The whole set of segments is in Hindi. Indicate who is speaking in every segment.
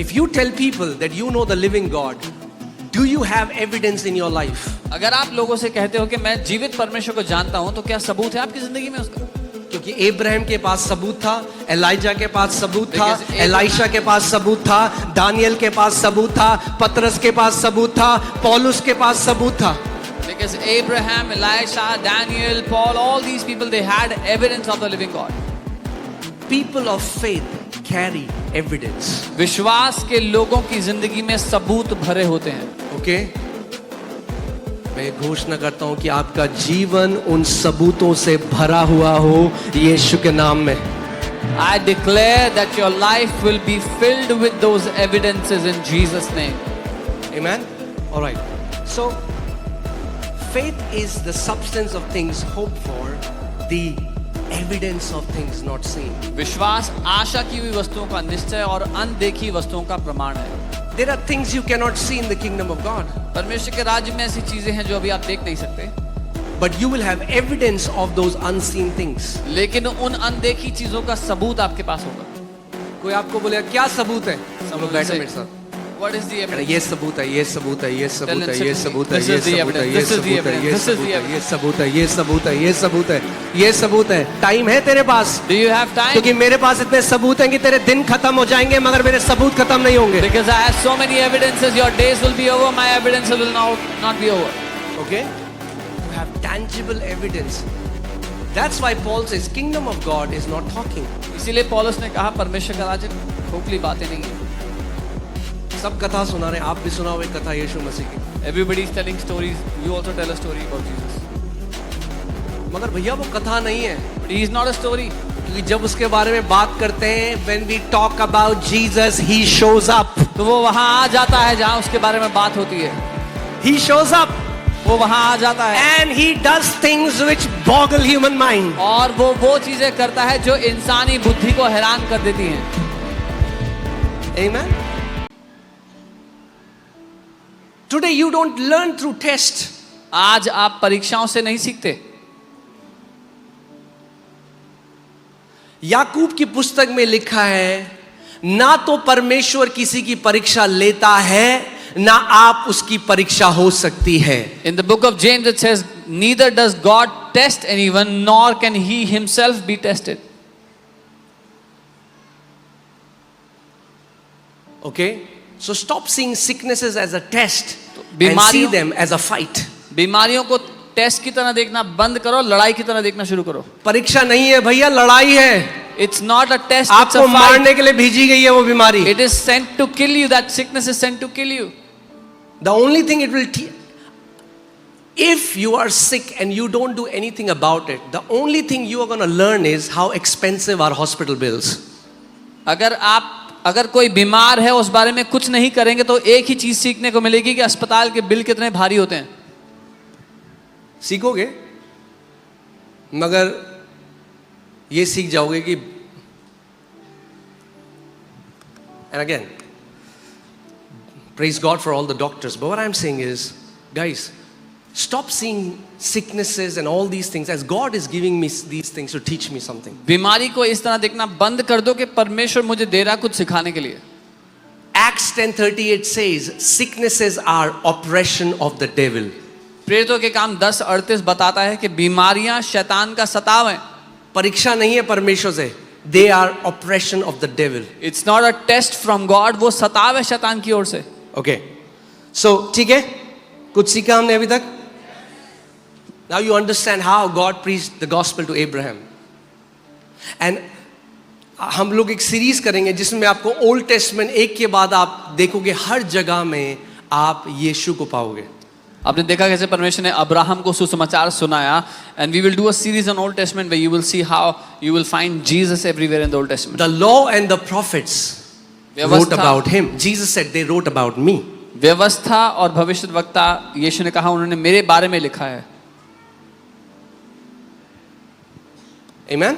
Speaker 1: If you tell people that you know the living God, do you have evidence in your life?
Speaker 2: अगर आप लोगों से कहते हो कि मैं जीवित परमेश्वर को जानता हूं, तो क्या सबूत है आपकी जिंदगी में उसका?
Speaker 1: क्योंकि इब्राहिम के पास सबूत था, एलाइजा के पास सबूत था,
Speaker 2: Because
Speaker 1: एलाइशा के पास सबूत था, दानियल के पास सबूत था, पतरस के पास सबूत था, पौलुस के पास सबूत था.
Speaker 2: Because Abraham, Elisha, Daniel, Paul, all these people, they had evidence of the living God.
Speaker 1: People of faith carry evidence.
Speaker 2: विश्वास के लोगों की जिंदगी में सबूत भरे होते हैं.
Speaker 1: Okay? मैं घोषणा करता हूं कि आपका जीवन उन सबूतों से भरा हुआ हो यीशु के नाम में.
Speaker 2: I declare that your life will be filled with those evidences in Jesus' name.
Speaker 1: Amen? All right. So, faith is the substance of things hoped for, the evidence of things not seen.
Speaker 2: विश्वास आशा की हुई वस्तुओं का निश्चय और अनदेखी वस्तुओं का प्रमाण है.
Speaker 1: There are things you cannot see in the kingdom of God,
Speaker 2: परमेश्वर के राज्य में ऐसी चीजें हैं जो अभी आप देख नहीं सकते,
Speaker 1: but you will have evidence of those unseen things.
Speaker 2: लेकिन उन अनदेखी चीजों का सबूत आपके पास होगा.
Speaker 1: कोई आपको बोलेगा क्या सबूत है? हम लोग बैठे मेरे साथ.
Speaker 2: What is the evidence?
Speaker 1: ये सबूत है, ये सबूत है, ये सबूत है, ये सबूत है,
Speaker 2: This
Speaker 1: ये
Speaker 2: is the
Speaker 1: सबूत है, ये
Speaker 2: evidence. This is the
Speaker 1: सबूत है, ये
Speaker 2: evidence. This is the
Speaker 1: सबूत है, ये सबूत है, ये सबूत है, ये सबूत है, ये सबूत है. टाइम है तेरे पास?
Speaker 2: Do you have time?
Speaker 1: क्योंकि मेरे पास इतने सबूत हैं कि तेरे दिन खत्म हो जाएंगे, मगर मेरे सबूत खत्म नहीं होंगे.
Speaker 2: Because I have so many evidences, your days will be over, my evidence will not be over.
Speaker 1: Okay? You have tangible evidence. That's why Paul says, kingdom of God is not talking.
Speaker 2: इसीलिए पौलुस ने कहा परमेश्वर का राज्य खोखली बातें नहीं है.
Speaker 1: सब कथा सुना रहे हैं, आप भी सुनाओ एक कथा यीशु मसीह की.
Speaker 2: Everybody is telling stories. You also tell a story about Jesus.
Speaker 1: मगर भैया वो कथा नहीं है.
Speaker 2: But he is not a story.
Speaker 1: क्योंकि जब उसके बारे में बात करते हैं, when we talk about Jesus, he shows up.
Speaker 2: तो वो वहां आ जाता है जहां उसके बारे में बात होती है.
Speaker 1: He shows up.
Speaker 2: वो वहां आ जाता है.
Speaker 1: And he does things which boggle human mind.
Speaker 2: और वो चीजें करता है जो इंसानी बुद्धि को हैरान कर देती हैं.
Speaker 1: Amen. Today you don't learn through test.
Speaker 2: आज आप परीक्षाओं से नहीं सीखते.
Speaker 1: याकूब की पुस्तक में लिखा है, ना तो परमेश्वर किसी की परीक्षा लेता है, ना आप उसकी परीक्षा हो सकती है.
Speaker 2: In the book of James it says, neither does God test anyone, nor can he himself be tested.
Speaker 1: Okay? So stop seeing sicknesses as a test and
Speaker 2: बीमारियों-
Speaker 1: see them as a fight.
Speaker 2: बीमारियों को टेस्ट की तरह देखना बंद करो, लड़ाई की तरह देखना शुरू करो.
Speaker 1: परीक्षा नहीं है भैया, लड़ाई है.
Speaker 2: It's not a test, it's
Speaker 1: आपको
Speaker 2: a fight.
Speaker 1: मारने के लिए भेजी गई है वो बीमारी.
Speaker 2: It is sent to kill you. That sickness is sent to kill you.
Speaker 1: The only thing it will if you are sick and you don't do anything about it, the only thing you are going to learn is how expensive are hospital bills.
Speaker 2: अगर कोई बीमार है उस बारे में कुछ नहीं करेंगे तो एक ही चीज सीखने को मिलेगी कि अस्पताल के बिल कितने भारी होते हैं.
Speaker 1: सीखोगे, मगर ये सीख जाओगे कि and again praise God for all the doctors, but what I'm saying is, guys, stop seeing sicknesses and all these things as God is giving me these things to teach me something.
Speaker 2: बीमारी को इस तरह देखना बंद कर दो कि परमेश्वर मुझे दे रहा कुछ सिखाने के लिए.
Speaker 1: Acts 10:38 says sicknesses are oppression of the devil.
Speaker 2: प्रेरितों के काम 10:38 बताता है कि बीमारियां शैतान का सताव है.
Speaker 1: परीक्षा नहीं है परमेश्वर से, they are oppression of the devil.
Speaker 2: It's not a test from God, वो सताव है शैतान की ओर से.
Speaker 1: Okay, so ठीक है, कुछ सीखा हमने अभी तक. Now you understand how God preached the gospel to Abraham. And हम लोग एक सीरीज करेंगे जिसमें आपको ओल्ड टेस्टमेंट एक के बाद आप देखोगे, हर जगह में आप यीशु को पाओगे.
Speaker 2: आपने देखा कैसे परमेश्वर ने अब्राहम को सुसमाचार सुनाया. And we will do a series on Old Testament where you will see how you will find Jesus everywhere in the Old Testament.
Speaker 1: The law and the prophets wrote about him. Jesus said they wrote about me.
Speaker 2: व्यवस्था और भविष्यद्वक्ता यीशु ने कहा उन्होंने मेरे बारे में लिखा है.
Speaker 1: Amen.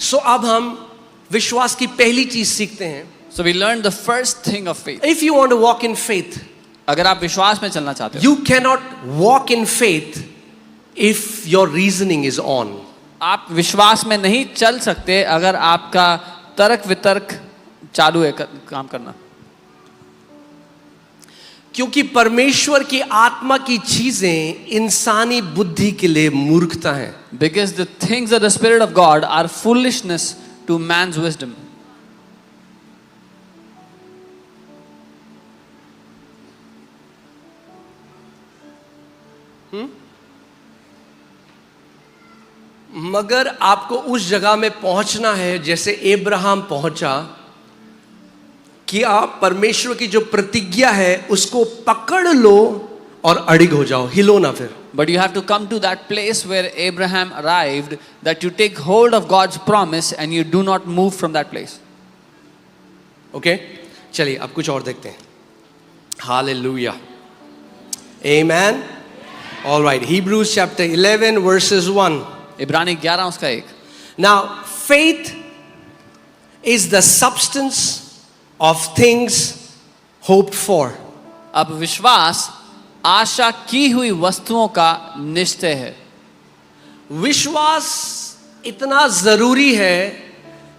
Speaker 1: So अब हम विश्वास की पहली चीज सीखते हैं.
Speaker 2: So we learned the first thing of faith.
Speaker 1: If you want to walk in faith,
Speaker 2: अगर आप विश्वास में चलना चाहते हो,
Speaker 1: you cannot walk in faith if your reasoning is on.
Speaker 2: आप विश्वास में नहीं चल सकते अगर आपका तर्क वितर्क चालू है काम करना।
Speaker 1: क्योंकि परमेश्वर की आत्मा की चीजें इंसानी बुद्धि के लिए मूर्खता है।
Speaker 2: Because the things of the Spirit of God are foolishness to man's wisdom.
Speaker 1: मगर आपको उस जगह में पहुंचना है जैसे एब्राहम पहुंचा, कि आप परमेश्वर की जो प्रतिज्ञा है उसको पकड़ लो और अड़िग हो जाओ, हिलो ना फिर।
Speaker 2: But you have to come to that place where Abraham arrived, that you take hold of God's promise and you do not move from that place.
Speaker 1: Okay, चलिए अब कुछ और देखते हैं। Hallelujah, amen. Alright, Hebrews chapter 11 verses 1.
Speaker 2: इब्रानी 11 उसका 1.
Speaker 1: Now, faith is the substance of things hoped for.
Speaker 2: अब विश्वास आशा की हुई वस्तुओं का निश्चय है।
Speaker 1: विश्वास इतना जरूरी है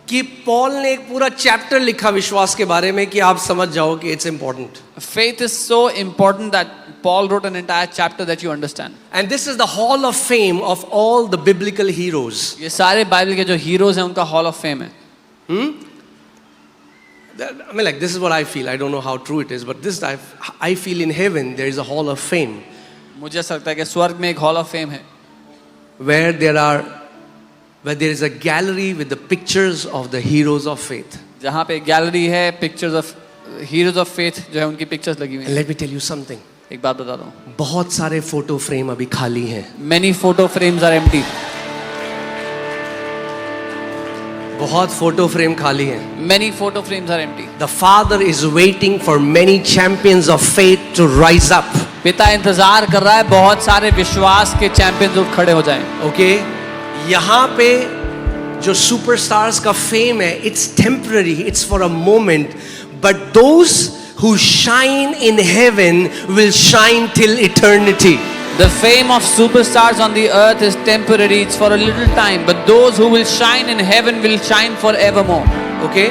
Speaker 1: कि पॉल ने एक पूरा चैप्टर लिखा विश्वास के बारे में, कि आप समझ जाओ कि it's important.
Speaker 2: Faith is so important that Paul wrote an entire chapter that you understand.
Speaker 1: And this is the hall of fame of all the biblical heroes.
Speaker 2: ये सारे बाइबल के जो हीरोज हैं उनका हॉल ऑफ फेम है।
Speaker 1: I mean, like, this is what I feel. I don't know how true it is, but this I feel in heaven there is a hall of fame
Speaker 2: मुझे ऐसा लगता है कि स्वर्ग में एक हॉल ऑफ फेम है
Speaker 1: where there is a gallery with the pictures of the heroes of faith.
Speaker 2: जहाँ पे गैलरी है pictures of heroes of faith जो है उनकी पिक्चर्स लगी हुई
Speaker 1: And
Speaker 2: हैं।
Speaker 1: let me tell you something.
Speaker 2: एक बात बता दूं,
Speaker 1: बहुत सारे फोटो फ्रेम अभी खाली हैं।
Speaker 2: many photo frames are empty.
Speaker 1: बहुत फोटो फ्रेम खाली हैं।
Speaker 2: Many photo frames are empty.
Speaker 1: The Father is waiting for many champions of faith to rise up.
Speaker 2: पिता इंतजार कर रहा है बहुत सारे विश्वास के चैंपियंस उठ खड़े हो जाएं।
Speaker 1: Okay? यहाँ पे जो सुपरस्टार्स का फेम है, it's temporary, it's for a moment, but those who shine in heaven will shine till eternity.
Speaker 2: The fame of superstars on the earth is temporary, it's for a little time, but those who will shine in heaven will shine forevermore.
Speaker 1: Okay?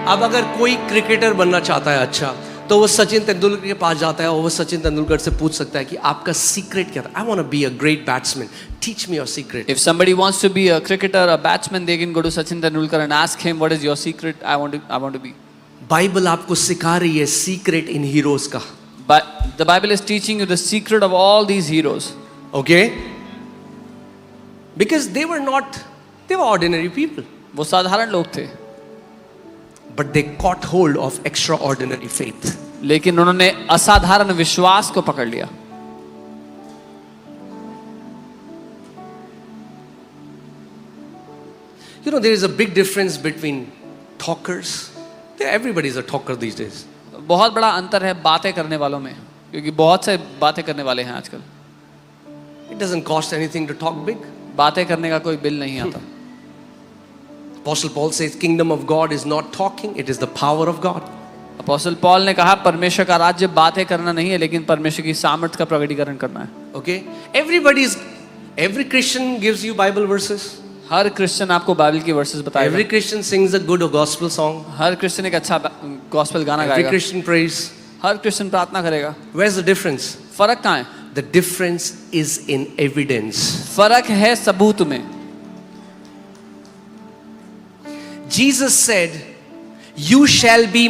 Speaker 1: अब अगर कोई क्रिकेटर बनना चाहता है अच्छा, तो वो सचिन तेंदुलकर के पास जाता है और वो सचिन तेंदुलकर से पूछ सकता है कि आपका सीक्रेट क्या था? I want to be a great batsman. Teach me your secret.
Speaker 2: If somebody wants to be a cricketer, a batsman, they can go to Sachin Tendulkar and ask him, what is your secret? I want to be.
Speaker 1: Bible आपको सिखा रही है सीक्रेट इन हीरोज का।
Speaker 2: But the Bible is teaching you the secret of all these heroes.
Speaker 1: Okay? Because they were ordinary people,
Speaker 2: वो साधारण लोग थे,
Speaker 1: but they caught hold of extraordinary faith.
Speaker 2: लेकिन उन्होंने असाधारण विश्वास को पकड़ लिया।
Speaker 1: You know, there is a big difference between talkers. Everybody is a talker these days.
Speaker 2: बहुत बड़ा अंतर है बातें करने वालों में, क्योंकि बहुत से बातें करने वाले हैं आजकल।
Speaker 1: It doesn't cost anything to talk big.
Speaker 2: बातें करने का कोई बिल नहीं आता।
Speaker 1: Apostle Paul says, kingdom of God is not talking, it is the power of God.
Speaker 2: Apostle Paul ने कहा परमेश्वर का राज्य बातें करना नहीं है, लेकिन परमेश्वर की सामर्थ्य का प्रकटीकरण करना है।
Speaker 1: Okay? Every Christian gives you Bible verses.
Speaker 2: Her Christian आपको बाइबल की वर्सेस बताएगा।
Speaker 1: Every Christian sings a good gospel song.
Speaker 2: Her Christian एक अच्छा गॉस्पेल गाना
Speaker 1: Every
Speaker 2: गाएगा।
Speaker 1: Christian prays.
Speaker 2: हर क्रिश्चियन प्रार्थना करेगा।
Speaker 1: Where's the difference?
Speaker 2: फर्क कहाँ है?
Speaker 1: The difference is in evidence.
Speaker 2: फर्क है सबूत में।
Speaker 1: Jesus said, you shall be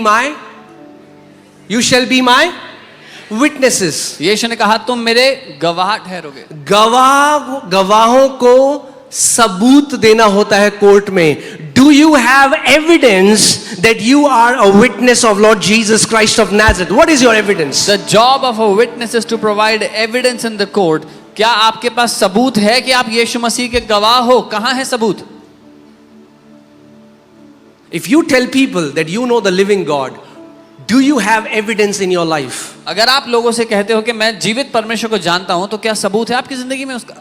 Speaker 1: my witnesses.
Speaker 2: यीशु ने कहा तुम मेरे गवाह ठहरोगे।
Speaker 1: गवाहों को सबूत देना होता है कोर्ट में। Do you have evidence that you are a witness of Lord Jesus Christ of Nazareth? What is your evidence?
Speaker 2: The job of a witness is to provide evidence in the court. क्या आपके पास सबूत है कि आप यीशु मसीह के गवाह हो? कहाँ है सबूत?
Speaker 1: If you tell people that you know the living God, do you have evidence in your life?
Speaker 2: अगर आप लोगों से कहते हो कि मैं जीवित परमेश्वर को जानता हूं, तो क्या सबूत है आपकी जिंदगी में उसका?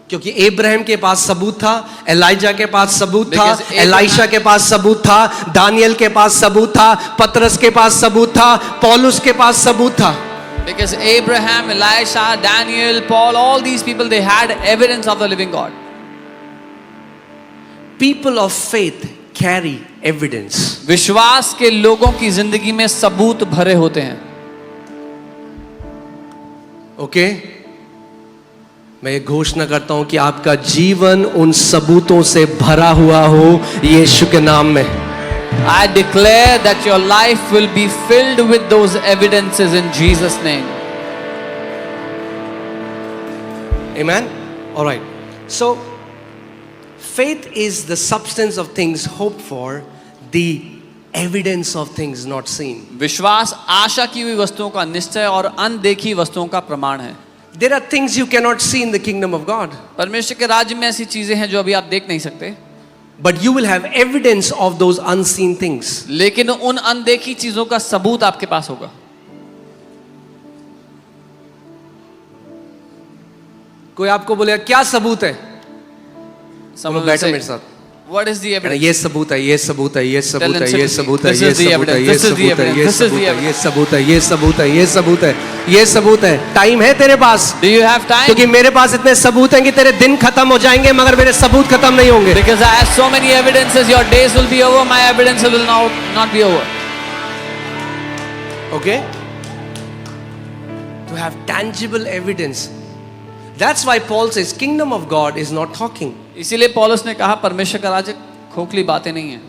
Speaker 1: क्योंकि इब्राहिम के पास सबूत था, एलाइजा के पास सबूत था,
Speaker 2: Because Abraham-
Speaker 1: एलाइशा के पास सबूत था, दानियल के पास सबूत था, पतरस के पास सबूत था, पौलुस के पास सबूत था।
Speaker 2: Because Abraham, Elisha, Daniel, Paul, all these people, they had evidence of the living God.
Speaker 1: People of faith carry evidence.
Speaker 2: विश्वास के लोगों की जिंदगी में सबूत भरे होते हैं.
Speaker 1: ओके मैं ये घोषणा करता हूं कि आपका जीवन उन सबूतों से भरा हुआ हो यीशु के नाम में.
Speaker 2: I declare that your life will be filled with those evidences in Jesus' name.
Speaker 1: Amen. All right. So faith is the substance of things hoped for, the evidence of things not seen.
Speaker 2: विश्वास आशा की हुई वस्तुओं का निश्चय और अनदेखी वस्तुओं का प्रमाण है.
Speaker 1: There are things you cannot see in the kingdom of God,
Speaker 2: परमेश्वर के राज्य में ऐसी चीजें हैं जो अभी आप देख नहीं सकते,
Speaker 1: but you will have evidence of those unseen things.
Speaker 2: लेकिन उन अनदेखी चीजों का सबूत आपके पास होगा.
Speaker 1: कोई आपको बोलेगा क्या सबूत है?
Speaker 2: Someone will
Speaker 1: बैठो
Speaker 2: say,
Speaker 1: मेरे साथ.
Speaker 2: what is the evidence?
Speaker 1: ये सबूत है, ये सबूत है, ये सबूत
Speaker 2: Tell
Speaker 1: है,
Speaker 2: them
Speaker 1: ये
Speaker 2: simply,
Speaker 1: सबूत है,
Speaker 2: this
Speaker 1: ये
Speaker 2: is the
Speaker 1: सबूत है,
Speaker 2: evidence,
Speaker 1: ये
Speaker 2: this is the
Speaker 1: सबूत है, ये
Speaker 2: evidence, this is the
Speaker 1: सबूत है, ये सबूत है, ये सबूत है, ये सबूत है, ये सबूत है. टाइम है तेरे पास?
Speaker 2: Do you have time?
Speaker 1: क्योंकि मेरे पास इतने सबूत हैं कि तेरे दिन खत्म हो जाएंगे मगर मेरे सबूत खत्म नहीं होंगे.
Speaker 2: Because I have so many evidences, your days will be over, my evidences will not be over.
Speaker 1: Okay? To have tangible evidence. That's why Paul says kingdom of God is not talking.
Speaker 2: इसीलिए पौलुस ने कहा परमेश्वर का राज्य खोखली बातें नहीं है.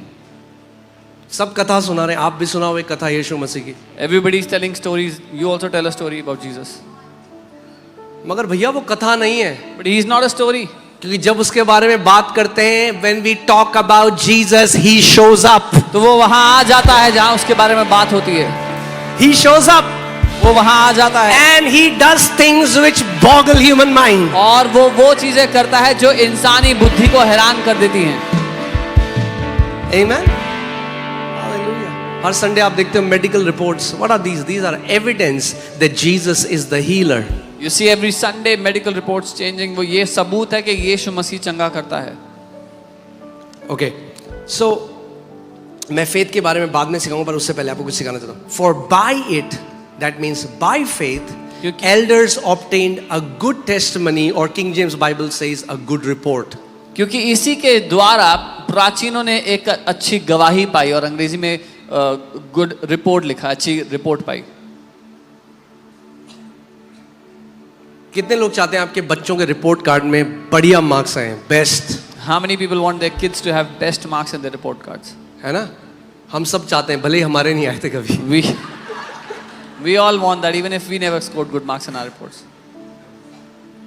Speaker 1: सब कथा सुना रहे हैं, आप भी सुनाओ एक कथा यीशु मसीह की.
Speaker 2: Everybody is telling stories. You also tell a story about Jesus.
Speaker 1: मगर भैया वो कथा नहीं है.
Speaker 2: But he is not a story.
Speaker 1: क्योंकि जब उसके बारे में बात करते हैं, when we talk about Jesus, he shows up.
Speaker 2: तो वो वहां आ जाता है जहां उसके बारे में बात होती है.
Speaker 1: He shows up
Speaker 2: वो वहां आ जाता है
Speaker 1: and he does things which boggle human mind.
Speaker 2: और वो चीजें करता है जो इंसानी बुद्धि को हैरान कर देती हैं.
Speaker 1: Amen. Hallelujah. हर संडे आप देखते हो medical reports. What are these? These are evidence that Jesus is the healer.
Speaker 2: You see every Sunday medical reports changing. वो ये सबूत है कि यीशु मसीह चंगा करता है.
Speaker 1: Okay. So मैं फेथ के बारे में बाद में सिखाऊंगा, पर उससे पहले आपको कुछ सिखाना चाहता हूं. For by it, that means by faith,
Speaker 2: क्योंकि-
Speaker 1: elders obtained a good testimony, or King James Bible says a good report.
Speaker 2: क्योंकि इसी के द्वारा प्राचीनों ने एक अच्छी गवाही पाई और अंग्रेजी में गुड रिपोर्ट लिखा, अच्छी रिपोर्ट पाई.
Speaker 1: कितने लोग चाहते हैं आपके बच्चों के रिपोर्ट कार्ड में बढ़िया मार्क्स आए, best?
Speaker 2: How many people want their kids to have best marks in their report cards?
Speaker 1: है ना? हम सब चाहते हैं, भले ही हमारे नहीं आए थे कभी.
Speaker 2: We all want that, even if we never scored good marks in our reports.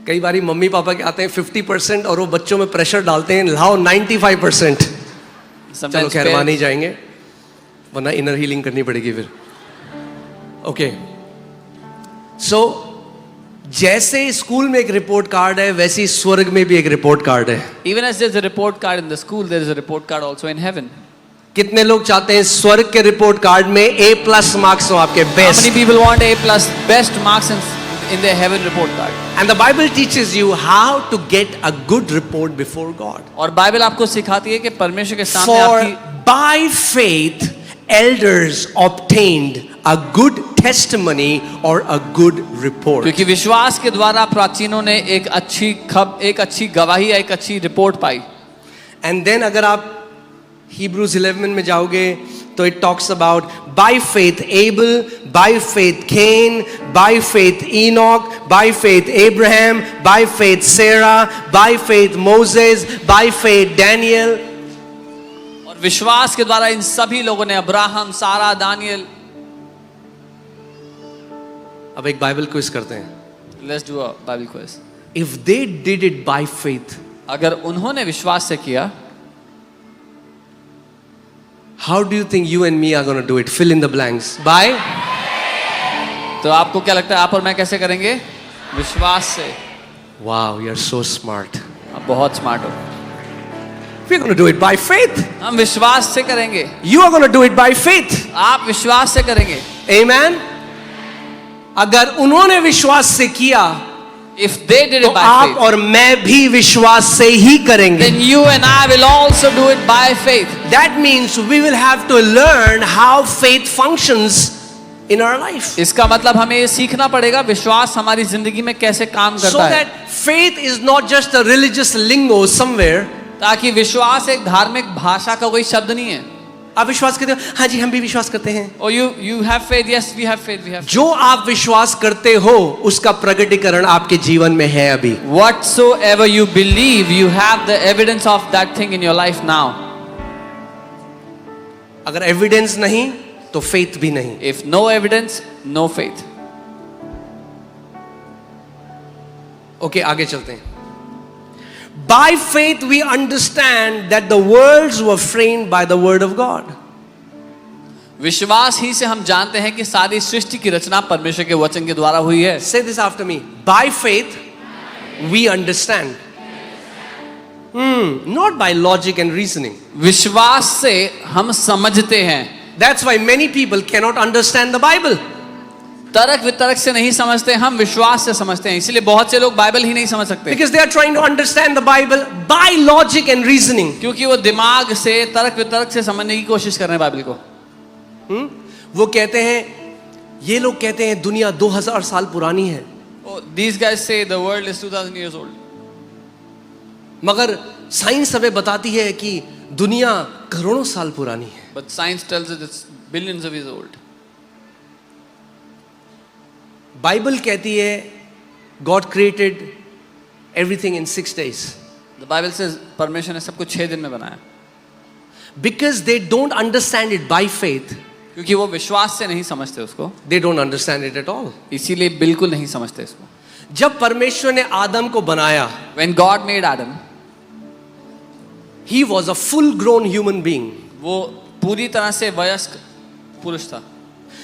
Speaker 1: कई बारी मम्मी पापा के आते हैं 50% और वो बच्चों में प्रेशर डालते हैं, लाओ 95%. चलो
Speaker 2: Sometimes
Speaker 1: खैर वहां
Speaker 2: parents-
Speaker 1: नहीं जाएंगे, वरना इनर हीलिंग करनी पड़ेगी फिर. ओके. सो जैसे स्कूल में एक रिपोर्ट कार्ड है, वैसे ही स्वर्ग में भी एक रिपोर्ट कार्ड है.
Speaker 2: even as there's a report card in the school, there is a report card also in heaven.
Speaker 1: कितने लोग चाहते हैं स्वर्ग के रिपोर्ट कार्ड में A+ मार्क्स हो आपके,
Speaker 2: How
Speaker 1: best?
Speaker 2: many people want A+ best marks in their heaven report card?
Speaker 1: And the Bible teaches you how to get a good report before God.
Speaker 2: और बाइबल आपको सिखाती है कि परमेश्वर के सामने
Speaker 1: For
Speaker 2: आपकी
Speaker 1: by faith elders obtained a good testimony or a good report.
Speaker 2: क्योंकि विश्वास के द्वारा प्राचीनों ने एक अच्छी गवाही, एक अच्छी रिपोर्ट पाई.
Speaker 1: And then अगर आप Hebrews 11 में जाओगे तो it talks about by faith Abel, by faith Cain, by faith Enoch, by faith Abraham, by faith Sarah, by faith Moses, by faith Daniel.
Speaker 2: और विश्वास के द्वारा इन सभी लोगों ने अब्राहम, सारा, दानियल.
Speaker 1: अब एक बाइबल क्विज करते हैं.
Speaker 2: Let's do a Bible quiz.
Speaker 1: If they did it by faith,
Speaker 2: अगर उन्होंने विश्वास से किया,
Speaker 1: how do you think you and me are going to do it? Fill in the blanks. By?
Speaker 2: तो आपको क्या लगता है आप और मैं कैसे करेंगे? विश्वास से.
Speaker 1: Wow, you're so smart.
Speaker 2: आप बहुत स्मार्ट हो.
Speaker 1: We're going to do it by faith.
Speaker 2: हम विश्वास से करेंगे.
Speaker 1: You are going to do it by faith.
Speaker 2: आप विश्वास से करेंगे.
Speaker 1: Amen. अगर उन्होंने विश्वास से किया,
Speaker 2: If they did
Speaker 1: तो
Speaker 2: it by
Speaker 1: आप
Speaker 2: faith,
Speaker 1: और मैं भी विश्वास से ही करेंगे.
Speaker 2: then you and I will also do it by faith.
Speaker 1: That means we will have to learn how faith functions in our life.
Speaker 2: इसका मतलब हमें ये सीखना पड़ेगा विश्वास हमारी जिंदगी में कैसे काम
Speaker 1: So
Speaker 2: करता है.
Speaker 1: that faith is not just a religious lingo somewhere.
Speaker 2: ताकि विश्वास एक धार्मिक भाषा का कोई शब्द नहीं है.
Speaker 1: आप विश्वास करते हो? हाँ जी, हम भी विश्वास करते हैं.
Speaker 2: Oh, you have faith. Yes, we have faith. We have faith.
Speaker 1: जो आप विश्वास करते हो उसका प्रकटीकरण आपके जीवन में है अभी.
Speaker 2: Whatsoever you believe, you have the evidence of that thing in your life now.
Speaker 1: अगर एविडेंस नहीं तो फेथ भी नहीं.
Speaker 2: If no evidence, no faith.
Speaker 1: Okay, आगे चलते हैं. By faith we understand that the worlds were framed by the word of God.
Speaker 2: विश्वास ही से हम जानते हैं कि सारी सृष्टि की रचना परमेश्वर के वचन के द्वारा हुई है.
Speaker 1: Say this after me. By faith we understand. Not by logic and reasoning.
Speaker 2: विश्वास से हम समझते हैं.
Speaker 1: That's why many people cannot understand the Bible.
Speaker 2: तर्क वितर्क से नहीं समझते, हम विश्वास से समझते हैं. इसलिए बहुत से लोग बाइबल ही नहीं समझ सकते.
Speaker 1: Because they are trying to understand the Bible by logic and reasoning.
Speaker 2: क्योंकि वो दिमाग से तर्क वितर्क से समझने की कोशिश कर रहे हैं बाइबल को.
Speaker 1: वो कहते हैं, ये लोग कहते हैं दुनिया 2000 साल पुरानी है.
Speaker 2: These guys say the world is 2000 years old.
Speaker 1: मगर साइंस हमें बताती है कि दुनिया करोड़ों साल पुरानी है.
Speaker 2: But science tells us it's billions of years old.
Speaker 1: Bible कहती है God created everything in 6 days.
Speaker 2: The Bible says परमेश्वर ने सब कुछ 6 दिन में बनाया.
Speaker 1: Because they don't understand it by faith,
Speaker 2: क्योंकि वो विश्वास से नहीं समझते उसको,
Speaker 1: they don't understand it at all.
Speaker 2: इसीलिए बिल्कुल नहीं समझते इसको.
Speaker 1: जब परमेश्वर ने आदम को बनाया,
Speaker 2: When God made Adam,
Speaker 1: he was a full grown human being.
Speaker 2: वो पूरी तरह से वयस्क पुरुष था.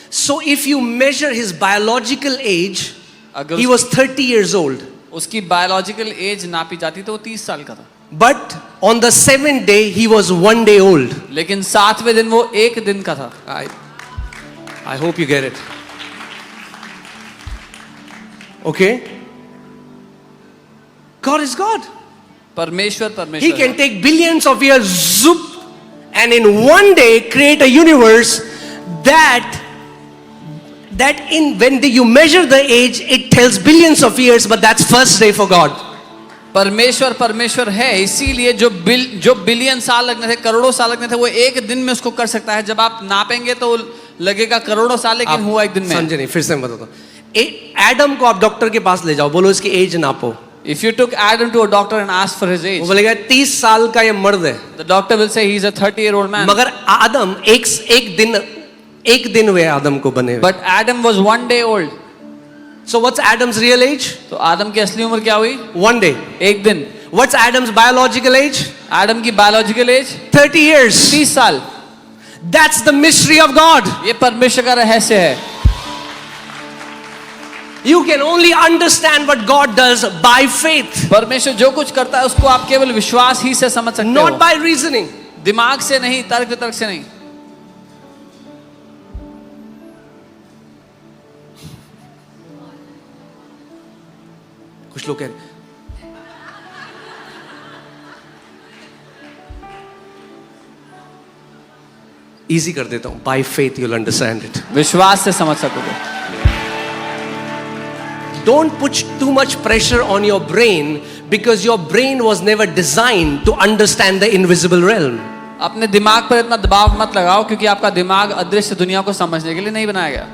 Speaker 1: So if you measure his biological age,
Speaker 2: अगर
Speaker 1: he was 30 years old.
Speaker 2: उसकी बायोलॉजिकल एज नापी जाती तो वो 30 साल का था.
Speaker 1: But on the 7th day he was 1 day old.
Speaker 2: लेकिन 7वें दिन वो 1 दिन का था.
Speaker 1: I hope you get it. Okay? God is God.
Speaker 2: परमेश्वर
Speaker 1: He
Speaker 2: परमेश्वर
Speaker 1: can take billions of years, zoop, and in one day create a universe that when you measure the age, it tells billions of years, but that's first day for God.
Speaker 2: परमेश्वर परमेश्वर है, इसीलिए जो बिलियन साल लगने थे, करोड़ों साल लगने थे, वो 1 दिन में उसको कर सकता है. जब आप नापेंगे तो लगेगा करोड़ों साल, लेकिन हुआ 1 दिन में.
Speaker 1: समझे नहीं, फिर से मैं बताता हूं. एडम को आप डॉक्टर के पास ले जाओ, बोलो इसकी as नापो.
Speaker 2: If you took Adam to a doctor and asked for his age,
Speaker 1: वो बोलेगा 30 साल का ये मर्द है.
Speaker 2: the doctor will say he is a 30-year-old man.
Speaker 1: मगर आदम एक दिन हुए आदम को बने हुए.
Speaker 2: But Adam was 1 day old.
Speaker 1: So what's Adam's real age?
Speaker 2: तो आदम की असली उम्र क्या हुई?
Speaker 1: 1 day.
Speaker 2: 1 दिन.
Speaker 1: What's Adam's biological age?
Speaker 2: आदम की बायोलॉजिकल एज
Speaker 1: 30 years.
Speaker 2: 30 साल.
Speaker 1: That's the mystery of God.
Speaker 2: ये परमेश्वर का रहस्य है.
Speaker 1: You can only understand what God does by faith,
Speaker 2: परमेश्वर जो कुछ करता है उसको आप केवल विश्वास ही से समझ सकते
Speaker 1: not
Speaker 2: हो,
Speaker 1: by reasoning.
Speaker 2: दिमाग से नहीं, तर्क वितर्क से नहीं.
Speaker 1: कुछ लोग कह रहे इजी कर देता हूं. By faith you'll understand it.
Speaker 2: विश्वास से समझ सकोगे.
Speaker 1: Don't put too much pressure on your brain because your brain was never designed to understand the invisible realm.
Speaker 2: अपने दिमाग पर इतना दबाव मत लगाओ, क्योंकि आपका दिमाग अदृश्य दुनिया को समझने के लिए नहीं बनाया गया.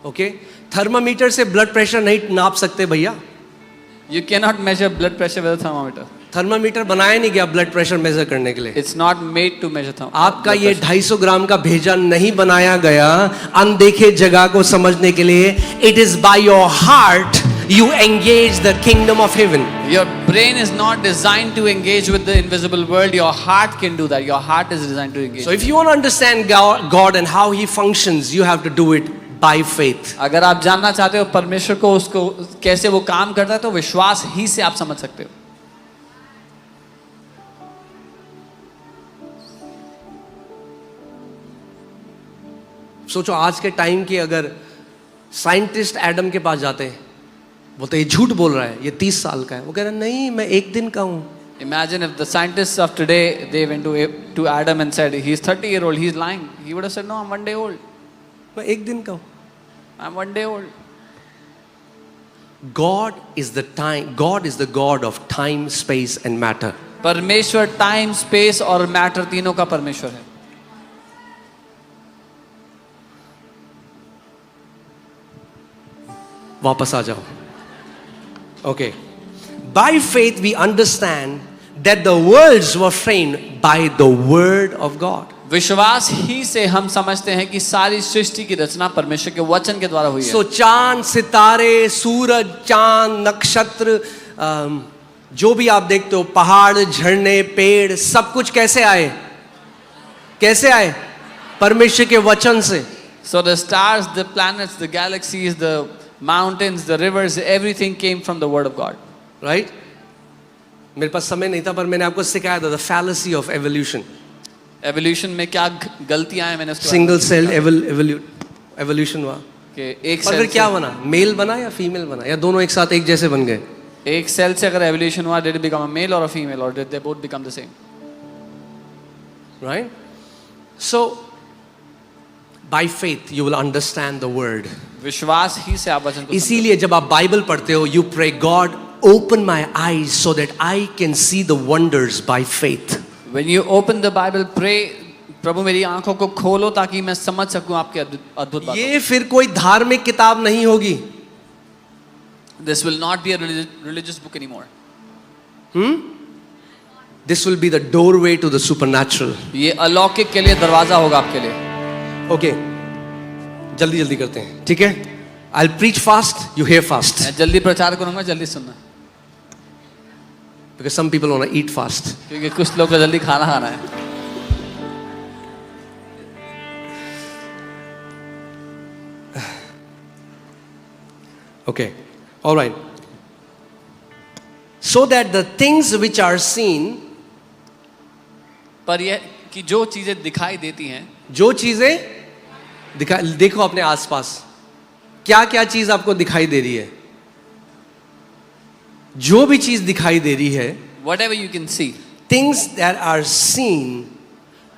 Speaker 1: ओके, थर्मामीटर से ब्लड प्रेशर नहीं नाप सकते भैया.
Speaker 2: You cannot measure blood pressure with a thermometer.
Speaker 1: Thermometer बनाया नहीं गया ब्लड प्रेशर मेजर करने के लिए.
Speaker 2: It's not made to measure
Speaker 1: आपका
Speaker 2: blood
Speaker 1: ये
Speaker 2: pressure.
Speaker 1: 250 ग्राम का भेजा नहीं बनाया गया अनदेखे जगह को समझने के लिए. It is by your heart you engage the kingdom of heaven.
Speaker 2: Your brain is not designed to engage with the invisible world. Your heart can do that. Your heart is designed to engage.
Speaker 1: So if you want to understand God and how he functions, you have to do it by faith.
Speaker 2: अगर आप जानना चाहते हो परमेश्वर को, उसको कैसे वो काम करता है, तो विश्वास ही से आप समझ सकते हो.
Speaker 1: सोचो आज के टाइम के अगर साइंटिस्ट एडम के पास जाते हैं, बोलते ये झूठ बोल रहा है, ये 30 साल का है. वो कह रहा है नहीं, मैं 1 दिन का हूं.
Speaker 2: Imagine if the scientists of today, they went to Adam and said he's 30-year-old, he's lying. He would have said no, I'm 1 day old.
Speaker 1: मैं 1 दिन का हूं.
Speaker 2: I'm 1 day old.
Speaker 1: God is the God of time, space and matter.
Speaker 2: परमेश्वर टाइम, स्पेस और मैटर तीनों का परमेश्वर है.
Speaker 1: वापस आ जाओ. Okay. By faith we understand that the worlds were framed by the word of God.
Speaker 2: विश्वास ही से हम समझते हैं कि सारी सृष्टि की रचना परमेश्वर के वचन के द्वारा हुई है.
Speaker 1: So चांद, सितारे, सूरज, चांद, नक्षत्र, जो भी आप देखते हो, पहाड़, झरने, पेड़, सब कुछ कैसे आए? कैसे आए? परमेश्वर के वचन से.
Speaker 2: So the stars, the planets, the galaxies, the mountains, the rivers, everything came from the word of God.
Speaker 1: Right? मेरे पास समय नहीं था पर मैंने आपको सिखाया था the fallacy of evolution.
Speaker 2: Evolution में क्या गलतियां हैं मैंने उसको
Speaker 1: Single cell evolution हुआ.
Speaker 2: कि एक
Speaker 1: और फिर
Speaker 2: सेल
Speaker 1: क्या बना? मेल बना या फीमेल बना या दोनों एक साथ एक जैसे बन गए?
Speaker 2: एक सेल से अगर एवोल्यूशन हुआ, did it become a male or a female or did they both become the same?
Speaker 1: Right? So by faith you will understand the word.
Speaker 2: विश्वास ही से आप वचन को
Speaker 1: इसीलिए जब आप बाइबल पढ़ते हो, you pray, God open my eyes so that I can see the wonders by faith.
Speaker 2: When you open the Bible, pray, प्रभु मेरी आंखों को खोलो ताकि मैं समझ सकूं आपके अद्भुत बातों.
Speaker 1: ये फिर कोई धार्मिक किताब नहीं होगी.
Speaker 2: This will not be a religious book anymore.
Speaker 1: This will be the doorway to the supernatural.
Speaker 2: ये अलौकिक के लिए दरवाजा होगा आपके लिए.
Speaker 1: Okay. जल्दी जल्दी करते हैं, ठीक है? I'll preach fast, you hear fast.
Speaker 2: मैं जल्दी प्रचार करूंगा, जल्दी सुनना.
Speaker 1: Because some people want to eat fast.
Speaker 2: क्योंकि कुछ लोग को जल्दी खाना खाना है.
Speaker 1: Okay. All right. So that the things which are seen,
Speaker 2: पर यह कि जो चीजें दिखाई देती हैं,
Speaker 1: जो चीजें देखो अपने आसपास, क्या क्या चीज आपको दिखाई दे रही है? जो भी चीज दिखाई दे रही है,
Speaker 2: whatever you can see,
Speaker 1: things that are seen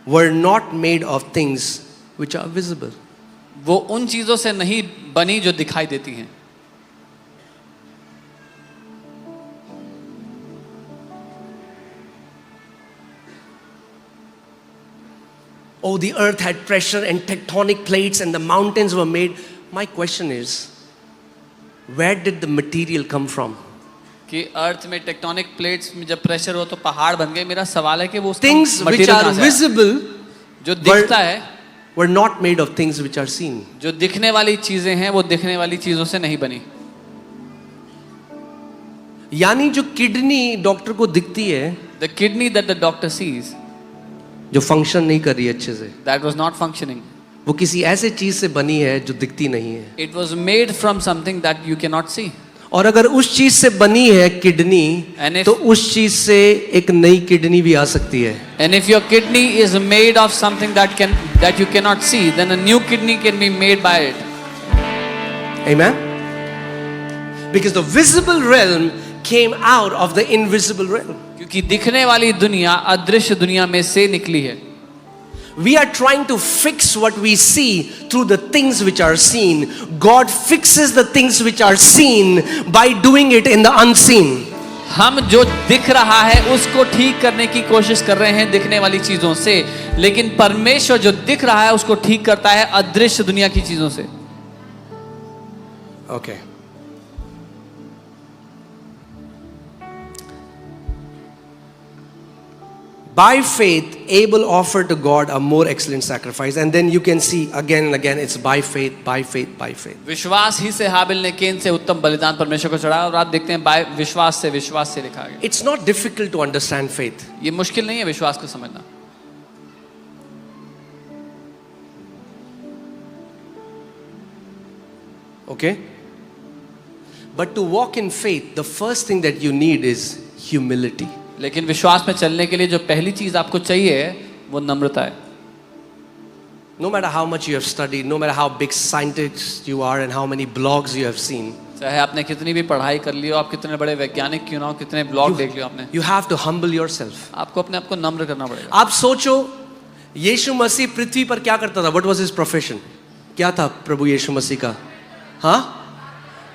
Speaker 1: were not made of things which are visible.
Speaker 2: वो उन चीजों से नहीं बनी जो दिखाई देती हैं.
Speaker 1: Oh, the earth had pressure and tectonic plates and the mountains were made. My question is, where did the material come from?
Speaker 2: कि अर्थ में टेक्टोनिक प्लेट्स में जब प्रेशर हो तो पहाड़ बन गए. मेरा सवाल है कि वो
Speaker 1: Things which are visible
Speaker 2: जो दिखता है,
Speaker 1: were not made of things which are seen.
Speaker 2: जो दिखने वाली चीजें हैं वो दिखने वाली चीजों से नहीं बनी.
Speaker 1: यानी जो किडनी डॉक्टर को दिखती है,
Speaker 2: The kidney that the doctor sees,
Speaker 1: जो फंक्शन नहीं कर रही अच्छे से,
Speaker 2: that was not functioning.
Speaker 1: वो किसी ऐसे चीज से बनी है जो दिखती नहीं है.
Speaker 2: It was made from something that you cannot see.
Speaker 1: और अगर उस चीज से बनी है किडनी, तो उस चीज से एक नई किडनी भी आ सकती है.
Speaker 2: And if your kidney is made of something that you cannot see, then a new kidney can be made by it.
Speaker 1: Amen. Because the visible realm came out of the invisible realm.
Speaker 2: क्योंकि दिखने वाली दुनिया अदृश्य दुनिया में से निकली है.
Speaker 1: We are trying to fix what we see through the things which are seen. God fixes the things which are seen by doing it in the unseen.
Speaker 2: हम जो दिख रहा है उसको ठीक करने की कोशिश कर रहे हैं दिखने वाली चीजों से, लेकिन परमेश्वर जो दिख रहा है उसको ठीक करता है अदृश्य दुनिया की चीजों से.
Speaker 1: Okay. By faith, Abel offered to God a more excellent sacrifice. And then you can see again and again, it's by faith, by faith, by faith.
Speaker 2: विश्वास ही से हाबिल ने केन से उत्तम बलिदान परमेश्वर को चढ़ाया, और आप देखते हैं बाय विश्वास से लिखा गया.
Speaker 1: It's not difficult to understand faith.
Speaker 2: ये मुश्किल नहीं है विश्वास को समझना.
Speaker 1: Okay? But to walk in faith, the first thing that you need is humility.
Speaker 2: लेकिन विश्वास में चलने के लिए जो पहली चीज आपको चाहिए वो नम्रता है.
Speaker 1: No matter how much you have studied, no matter how big scientist you are and how many blogs you have seen,
Speaker 2: चाहे आपने कितनी भी पढ़ाई कर ली हो, आप कितने बड़े वैज्ञानिक क्यों ना हो, कितने ब्लॉग देख लियो आपने,
Speaker 1: you have to humble yourself.
Speaker 2: आपको अपने आप को नम्र करना पड़ेगा.
Speaker 1: आप सोचो, यीशु मसीह पृथ्वी पर क्या करता था? What was his profession? क्या था प्रभु यीशु मसीह का? हाँ?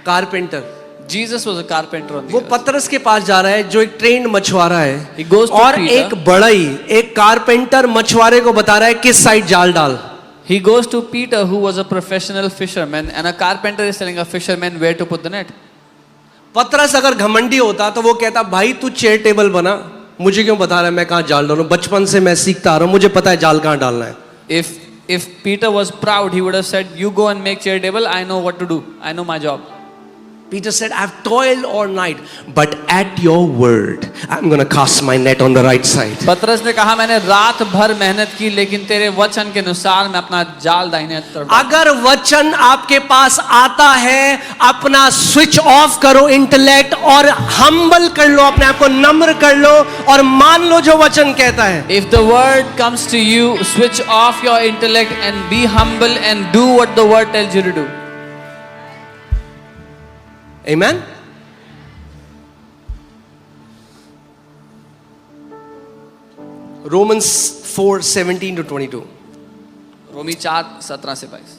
Speaker 1: Carpenter.
Speaker 2: Jesus was a carpenter on the
Speaker 1: वो
Speaker 2: earth.
Speaker 1: पतरस के पास जा रहा है जो एक ट्रेंड मछुआरा है,
Speaker 2: He goes to
Speaker 1: और
Speaker 2: Peter.
Speaker 1: एक बड़ई एक कारपेंटर मछुआरे को बता रहा है किस साइड जाल डाल.
Speaker 2: He goes to Peter, who was a professional fisherman, and a carpenter is telling a fisherman where to put the net.
Speaker 1: पतरस अगर घमंडी होता तो वो कहता भाई तू चेयर टेबल बना, मुझे क्यों बता रहा है मैं कहाँ जाल डालूं, बचपन से मैं सीखता आ रहा हूं, मुझे पता है जाल कहाँ डालना है.
Speaker 2: If Peter was proud, he would have said, "You go and make chair table. I know what to do. I know my job."
Speaker 1: Peter said, I've toiled all night, but at your word, I'm going to cast my net on the right side.
Speaker 2: पतरस ने कहा मैंने रात भर मेहनत की, लेकिन तेरे वचन के अनुसार मैं अपना जाल दाहिने तरफ डालूंगा।
Speaker 1: अगर वचन आपके पास आता है, अपना स्विच ऑफ करो इंटेलेक्ट और हम्बल कर लो, अपने आप को नम्र कर लो और मान लो जो वचन कहता है.
Speaker 2: If the word comes to you, switch off your intellect and be humble and do what the word tells you to do.
Speaker 1: Amen. Romans 4:17 to 22.
Speaker 2: रोमी 4:17 से 22.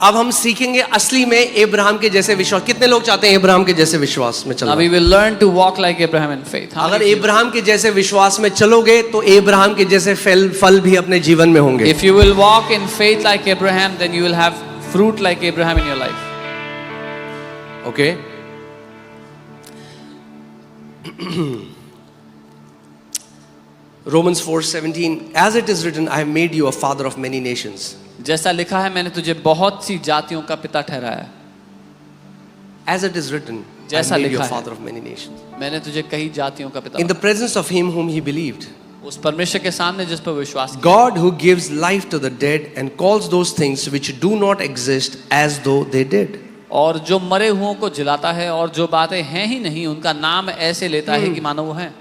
Speaker 1: अब हम सीखेंगे असली में इब्राहिम के जैसे विश्वास. कितने लोग चाहते हैं इब्राहिम के जैसे विश्वास में
Speaker 2: Now
Speaker 1: चलना?
Speaker 2: we will learn to walk like Abraham in faith. How
Speaker 1: अगर
Speaker 2: many of you-
Speaker 1: इब्राहिम के जैसे विश्वास में चलोगे तो इब्राहिम के जैसे फल भी अपने जीवन में होंगे.
Speaker 2: If you will walk in faith like Abraham, then you will have fruit like Abraham in your life.
Speaker 1: Okay? Romans 4:17, as it is written, I have made you a father of many nations.
Speaker 2: जैसा लिखा है मैंने तुझे बहुत सी जातियों का पिता ठहराया.
Speaker 1: As it is written, I
Speaker 2: जैसा
Speaker 1: have made you
Speaker 2: लिखा
Speaker 1: a
Speaker 2: है.
Speaker 1: father of many nations.
Speaker 2: मैंने तुझे कई जातियों का पिता
Speaker 1: In the presence of him whom he believed,
Speaker 2: उस परमेश्वर के सामने जिस पर विश्वास किया.
Speaker 1: God who gives life to the dead and calls those things which do not exist as though they did.
Speaker 2: और जो मरे हुओं को जिलाता है और जो बातें हैं ही नहीं उनका नाम ऐसे लेता है कि मानो वो है.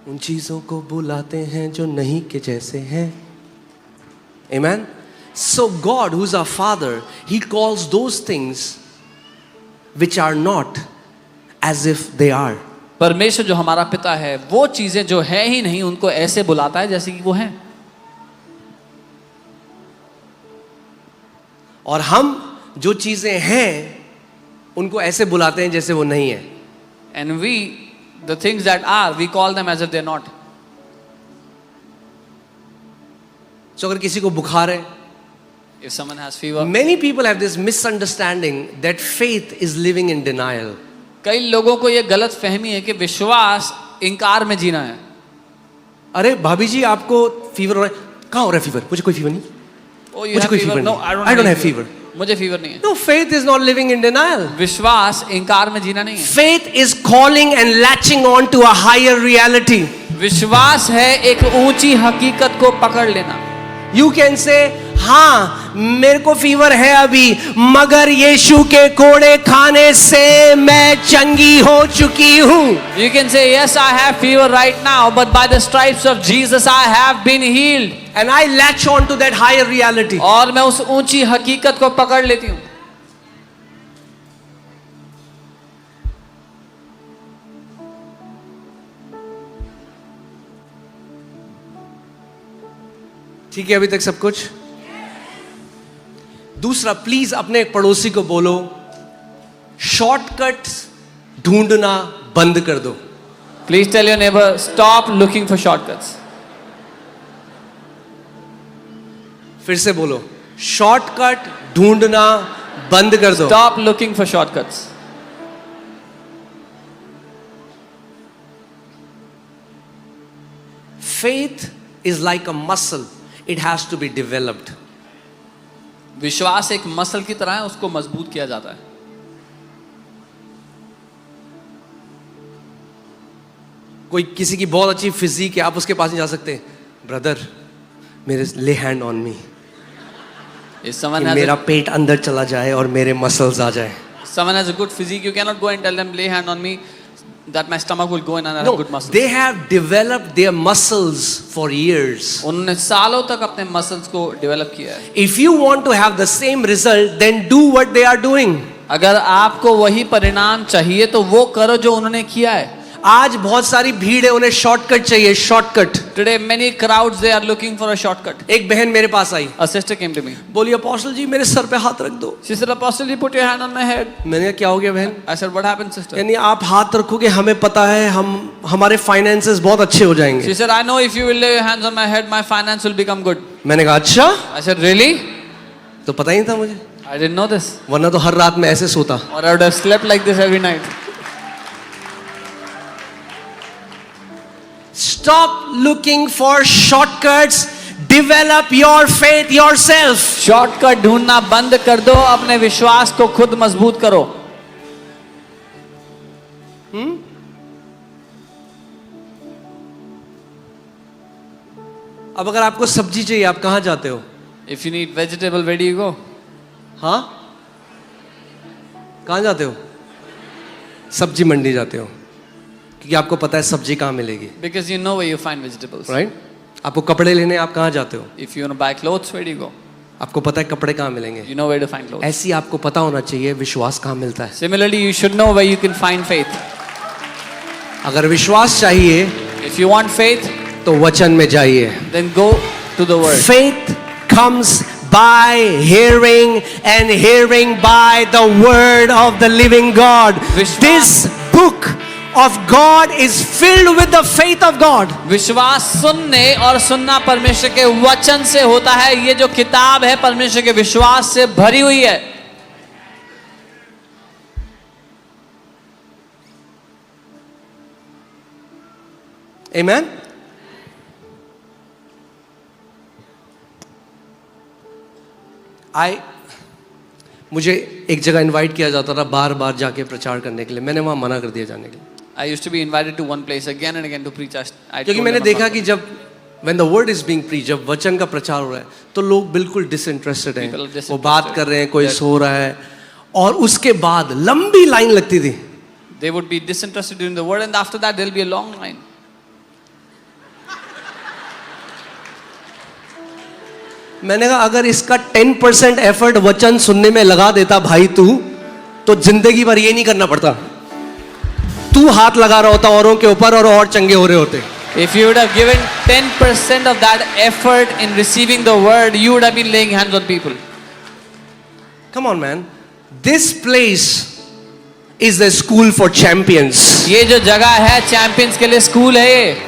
Speaker 1: उन चीजों को बुलाते हैं जो नहीं के जैसे हैं. Amen. So God, who's our Father, He calls those things which are not as if they are.
Speaker 2: परमेश्वर जो हमारा पिता है वो चीजें जो है ही नहीं उनको ऐसे बुलाता है जैसे कि वो हैं.
Speaker 1: और हम जो चीजें हैं उनको ऐसे बुलाते हैं जैसे वो नहीं है.
Speaker 2: And we, the things that are, we call them as if they're not.
Speaker 1: So अगर किसी को बुखार है,
Speaker 2: If someone has fever,
Speaker 1: many people have this misunderstanding that faith is living in denial.
Speaker 2: कई लोगों को ये गलत फहमी है कि विश्वास इंकार में जीना है.
Speaker 1: अरे भाभी जी आपको फीवर हो रहा है, कहाँ हो रहा है फीवर? मुझे कोई फीवर नहीं.
Speaker 2: Oh, you
Speaker 1: मुझे
Speaker 2: have
Speaker 1: कोई
Speaker 2: fever?
Speaker 1: fever
Speaker 2: No,
Speaker 1: नहीं.
Speaker 2: I don't
Speaker 1: I don't
Speaker 2: have
Speaker 1: have
Speaker 2: fever.
Speaker 1: fever.
Speaker 2: मुझे फीवर नहीं है.
Speaker 1: No, faith is not living in denial.
Speaker 2: विश्वास इंकार में जीना नहीं है.
Speaker 1: Faith is calling and latching on to a higher reality.
Speaker 2: विश्वास है एक ऊंची हकीकत को पकड़ लेना.
Speaker 1: You can say, हाँ मेरे को फीवर है अभी, मगर यीशु के कोड़े खाने से मैं चंगी हो चुकी हूँ.
Speaker 2: You can say, yes, I have fever right now, but by the stripes of Jesus I have been healed.
Speaker 1: And I latch on to that higher reality.
Speaker 2: और मैं उस ऊंची हकीकत को पकड़ लेती हूँ.
Speaker 1: ठीक है अभी तक सब कुछ? दूसरा, प्लीज अपने एक पड़ोसी को बोलो, शॉर्टकट ढूंढना बंद कर दो.
Speaker 2: Please tell your neighbor, stop looking for shortcuts.
Speaker 1: फिर से बोलो, शॉर्टकट ढूंढना बंद कर दो.
Speaker 2: Stop looking for shortcuts.
Speaker 1: Faith is like a muscle. It has to be developed.
Speaker 2: विश्वास एक मसल की तरह है, उसको मजबूत किया जाता है.
Speaker 1: कोई किसी की बहुत अच्छी फिजिक है, आप उसके पास नहीं जा सकते. ब्रदर मेरे ले hand on me,
Speaker 2: If someone has
Speaker 1: मेरा पेट अंदर चला जाए और मेरे मसल्स आ जाए.
Speaker 2: someone has a good physique, you cannot go and tell them lay hand on me that my stomach will go in and I have
Speaker 1: No,
Speaker 2: good muscles.
Speaker 1: they have developed their muscles for years.
Speaker 2: उन्होंने सालों तक अपने मसल्स को डेवलप किया है.
Speaker 1: If you want to have the same result, then do what they are doing.
Speaker 2: अगर आपको वही परिणाम चाहिए तो वो करो जो उन्होंने किया है.
Speaker 1: आज बहुत सारी भीड़ है, उन्हें शॉर्टकट चाहिए, shortcut.
Speaker 2: Today many crowds they are looking for a shortcut.
Speaker 1: एक बहन मेरे पास आई,
Speaker 2: A sister came to me.
Speaker 1: बोली अपोस्टल जी मेरे सर पे हाथ रख दो।
Speaker 2: She said, Apostle, you put your hand on my head.
Speaker 1: मैंने कहा क्या हो गया बहन?
Speaker 2: I said, what happened, sister?
Speaker 1: यानी आप हाथ रखोगे, हमें पता है हमारे फाइनेंसेस बहुत अच्छे हो जाएंगे।
Speaker 2: She said, I know if you will lay your hands on my head, my finance will become good.
Speaker 1: मैंने कहा अच्छा,
Speaker 2: I said, really?
Speaker 1: तो पता ही नहीं था मुझे,
Speaker 2: I didn't know this.
Speaker 1: वरना तो हर रात में ऐसे सोता।
Speaker 2: Or I would have slept like this every night.
Speaker 1: Stop looking for shortcuts. Develop your faith yourself.
Speaker 2: Shortcut ढूंढना बंद कर दो, अपने विश्वास को खुद मजबूत करो।
Speaker 1: अब अगर आपको सब्जी चाहिए, आप कहाँ जाते हो?
Speaker 2: If you need vegetable, where do you go?
Speaker 1: हाँ, कहाँ जाते हो? सब्जी मंडी जाते हो, क्योंकि आपको पता है सब्जी कहाँ मिलेगी,
Speaker 2: Because you know where you find vegetables.
Speaker 1: Right? आपको कपड़े लेने आप कहाँ जाते हो?
Speaker 2: If you want to buy clothes, where do you go?
Speaker 1: आपको पता है कपड़े कहाँ मिलेंगे।
Speaker 2: You know where to find clothes.
Speaker 1: ऐसी आपको पता होना चाहिए विश्वास कहाँ मिलता है।
Speaker 2: Similarly, you should know where you can find faith.
Speaker 1: अगर विश्वास चाहिए
Speaker 2: If you want faith,
Speaker 1: तो वचन में जाइए।
Speaker 2: then go to the word.
Speaker 1: Faith comes by hearing and hearing by the word of the living God.
Speaker 2: Vishwas-
Speaker 1: This book of God is filled with the faith of God.
Speaker 2: विश्वास सुनने और सुनना परमेश्वर के वचन से होता है। ये जो किताब है परमेश्वर के विश्वास से भरी हुई है।
Speaker 1: Amen. मुझे एक जगह इनवाइट किया जाता था बार बार जाके प्रचार करने के लिए, मैंने वहां मना कर दिया जाने के लिए।
Speaker 2: I used to be invited to one place again and again to preach.
Speaker 1: क्योंकि मैंने देखा कि जब when the word is being preached, जब वचन का प्रचार हो रहा है तो लोग बिल्कुल डिसइंटरेस्टेड हैं,
Speaker 2: People are disinterested.
Speaker 1: वो बात कर रहे हैं, कोई सो रहा है, और उसके बाद लंबी लाइन लगती थी।
Speaker 2: They would be disinterested during the word and after that there will be a long line.
Speaker 1: मैंने कहा अगर इसका 10% एफर्ट वचन सुनने में लगा देता भाई तू, तो जिंदगी भर ये नहीं करना पड़ता। तू हाथ लगा रहा होता औरों के ऊपर और चंगे हो रहे होते।
Speaker 2: If you would have given 10% of that effort in receiving the word, you would have been laying hands on people.
Speaker 1: Come on man, this place is the school for champions.
Speaker 2: ये जो जगह है चैंपियंस के लिए स्कूल है ये।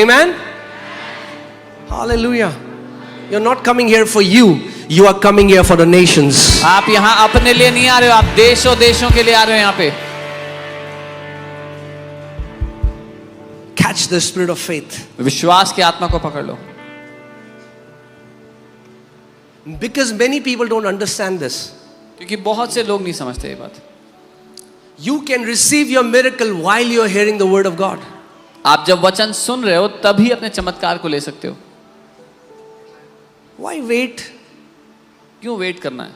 Speaker 1: Amen. Hallelujah. You're not coming here for you. You are coming here for the nations.
Speaker 2: आप यहाँ अपने लिए नहीं आ रहे हो, आप देशों देशों के लिए आ रहे हो यहाँ पे।
Speaker 1: Catch the spirit of faith.
Speaker 2: विश्वास की आत्मा को पकड़ लो।
Speaker 1: Because many people don't understand this.
Speaker 2: क्योंकि बहुत से लोग नहीं समझते ये बात।
Speaker 1: You can receive your miracle while you are hearing the word of God.
Speaker 2: आप जब वचन सुन रहे हो तभी अपने चमत्कार को ले सकते हो।
Speaker 1: Why wait?
Speaker 2: क्यों वेट करना है?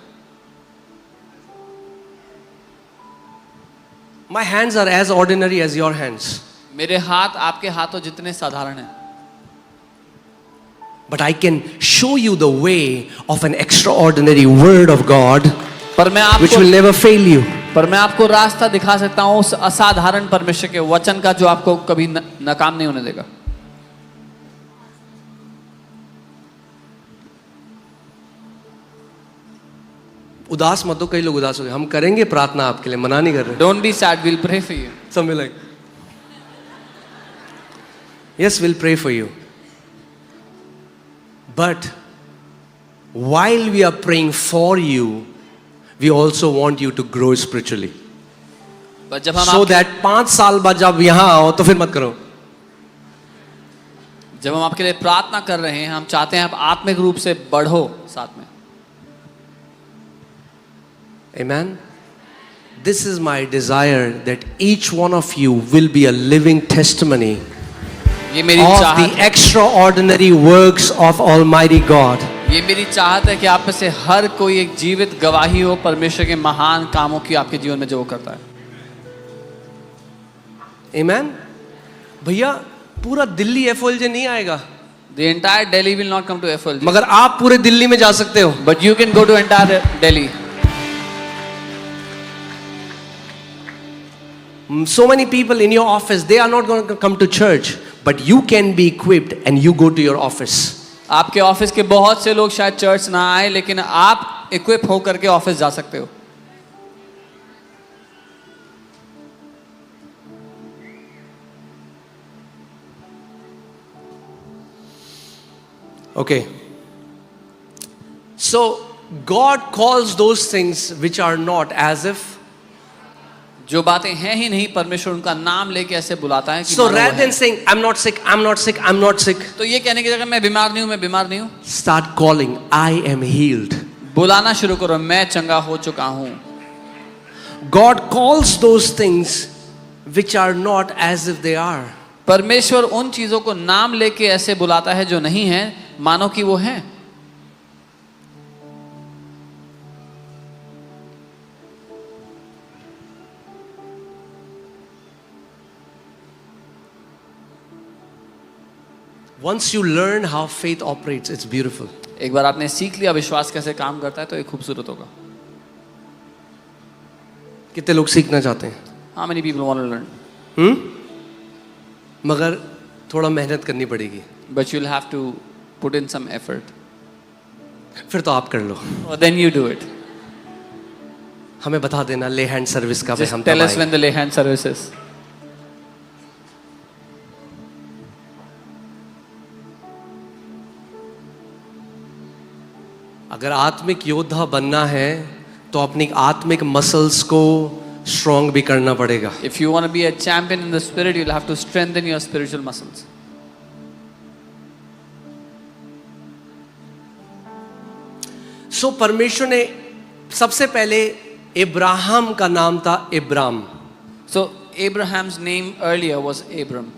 Speaker 1: My hands are as ordinary as your hands.
Speaker 2: मेरे हाथ आपके हाथों जितने साधारण हैं,
Speaker 1: But I can show you the way of an extraordinary word of God
Speaker 2: पर
Speaker 1: which will never fail you.
Speaker 2: मैं आपको रास्ता दिखा सकता हूं उस असाधारण परमेश्वर के वचन का जो आपको कभी नाकाम नहीं होने देगा।
Speaker 1: उदास मत हो, कई लोग उदास हो गए। हम करेंगे प्रार्थना आपके लिए, मना नहीं कर रहे।
Speaker 2: Don't be sad, we'll pray for you.
Speaker 1: Something like, yes, we'll pray for you. But while we are praying for you, we also want you to grow spiritually.
Speaker 2: But जब हम
Speaker 1: So that 5 साल बाद जब यहाँ आओ तो फिर मत करो।
Speaker 2: जब हम आपके लिए प्रार्थना कर रहे हैं, हम चाहते हैं आप आत्मिक रूप से बढ़ो साथ में।
Speaker 1: Amen. This is my desire that each one of you will be a living testimony
Speaker 2: ये मेरी
Speaker 1: of
Speaker 2: चाहत
Speaker 1: the extraordinary works of Almighty God.
Speaker 2: ये मेरी चाहत है कि आप में से हर कोई एक जीवित गवाही हो परमेश्वर के महान कामों की आपके जीवन में जो वो करता है।
Speaker 1: Amen. भैया पूरा दिल्ली FOLJ नहीं आएगा,
Speaker 2: The entire Delhi will not come to FOLJ,
Speaker 1: मगर आप पूरे दिल्ली में जा सकते हो।
Speaker 2: but you can go to entire Delhi.
Speaker 1: So many people in your office, they are not going to come to church, but you can be equipped and you go to your office.
Speaker 2: आपके ऑफिस के बहुत से लोग शायद चर्च ना आए, लेकिन आप इक्विप होकर के ऑफिस जा सकते हो.
Speaker 1: Okay. So God calls those things which are not as if.
Speaker 2: जो बातें हैं ही नहीं, परमेश्वर उनका नाम लेके ऐसे बुलाता है कि
Speaker 1: So
Speaker 2: मानो वो
Speaker 1: rather
Speaker 2: है.
Speaker 1: than saying I'm not sick, I'm not sick, I'm not sick,
Speaker 2: तो ये कहने की जगह मैं बीमार नहीं हूं, मैं बीमार नहीं हूं,
Speaker 1: start calling I am healed.
Speaker 2: बुलाना शुरू करो, मैं चंगा हो चुका हूं.
Speaker 1: God calls those things which are not as if they are.
Speaker 2: परमेश्वर उन चीजों को नाम लेके ऐसे बुलाता है जो नहीं है, मानो कि वो है.
Speaker 1: Once you learn how faith operates, it's beautiful.
Speaker 2: एक बार आपने सीख लिया विश्वास कैसे काम करता है तो ये खूबसूरत होगा.
Speaker 1: कितने लोग सीखना चाहते हैं?
Speaker 2: How many people want to learn?
Speaker 1: मगर थोड़ा मेहनत करनी पड़ेगी.
Speaker 2: But you'll have to put in some effort.
Speaker 1: फिर तो आप कर लो.
Speaker 2: Or then you do it.
Speaker 1: हमें बता देना ले हैंड सर्विस का.
Speaker 2: Just
Speaker 1: हम
Speaker 2: tell
Speaker 1: तब
Speaker 2: us
Speaker 1: आएंगे.
Speaker 2: when the lay hand service is.
Speaker 1: अगर आत्मिक योद्धा बनना है तो अपनी आत्मिक मसल्स को स्ट्रॉन्ग भी करना पड़ेगा.
Speaker 2: If you want to be a champion in the spirit, you'll have to strengthen your spiritual muscles.
Speaker 1: सो परमेश्वर ने सबसे पहले इब्राहिम का नाम था इब्राम.
Speaker 2: So Abraham's name earlier was Abram.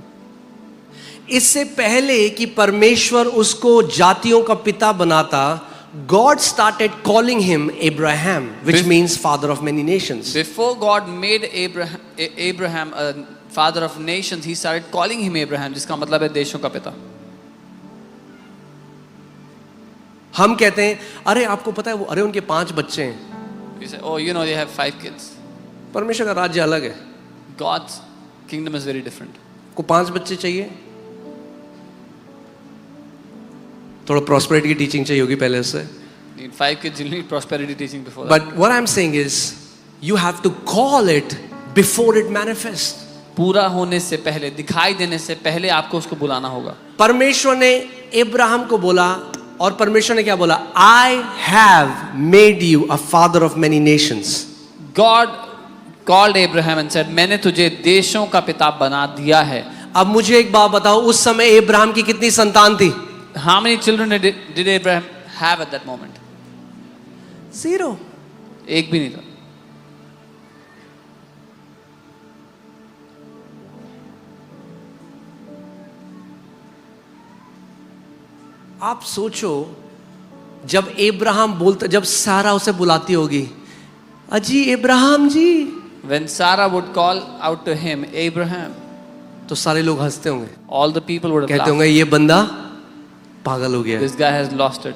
Speaker 1: इससे पहले कि परमेश्वर उसको जातियों का पिता बनाता, God started calling him Abraham, which means father of many nations.
Speaker 2: Before God made Abraham a father of nations, he started calling him Abraham, जिसका मतलब है देशों का पिता.
Speaker 1: हम कहते हैं अरे आपको पता है वो अरे उनके 5 बच्चे हैं.
Speaker 2: We say, oh, you know, they have 5 kids.
Speaker 1: परमेश्वर का राज्य अलग है.
Speaker 2: God's kingdom is very different.
Speaker 1: को 5 बच्चे चाहिए, थोड़ा प्रॉस्पेरिटी की टीचिंग चाहिए होगी पहले से.
Speaker 2: You need 5 kids, you need prosperity teaching before that.
Speaker 1: But what I'm saying is you have to call it before it manifests.
Speaker 2: पूरा होने से पहले, दिखाई देने से पहले आपको उसको बुलाना होगा.
Speaker 1: परमेश्वर ने इब्राहिम को बोला और परमेश्वर ने क्या बोला? I have made you a father of many nations.
Speaker 2: God called Abraham and said, मैंने तुझे देशों का पिता बना दिया है.
Speaker 1: अब मुझे एक बात बताओ, उस समय इब्राहिम की कितनी संतान थी?
Speaker 2: How many children did Abraham have at that moment?
Speaker 1: 0.
Speaker 2: एक भी नहीं था.
Speaker 1: आप सोचो जब इब्राहिम बोलता, जब सारा उसे बुलाती होगी, अजी इब्राहिम जी,
Speaker 2: When Sarah would call out to him, Abraham,
Speaker 1: तो सारे लोग हंसते होंगे,
Speaker 2: all the people would have
Speaker 1: कहते
Speaker 2: laughed.
Speaker 1: होंगे ये बंदा पागल हो गया.
Speaker 2: This guy has lost it.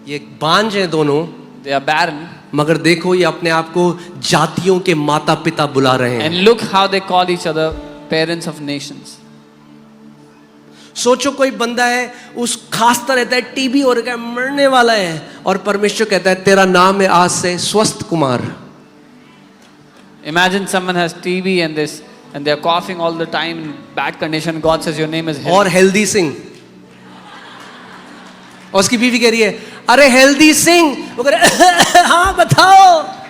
Speaker 1: ये बांझ हैं दोनों,
Speaker 2: They are barren.
Speaker 1: मगर देखो ये अपने आप को जातियों के माता पिता बुला रहे हैं.
Speaker 2: And look how they call each other parents of nations.
Speaker 1: सोचो कोई बंदा है, उस खासता रहता है, टीबी हो रखा है, मरने वाला है, और परमेश्वर कहता है तेरा नाम है आज से स्वस्थ Kumar.
Speaker 2: Imagine someone has TB and they are coughing all the time in bad condition. God says your name is
Speaker 1: और
Speaker 2: healthy.
Speaker 1: हेल्दी सिंह, और उसकी बीवी कह रही है अरे हेल्दी सिंह, वो कह रहे हाँ बताओ.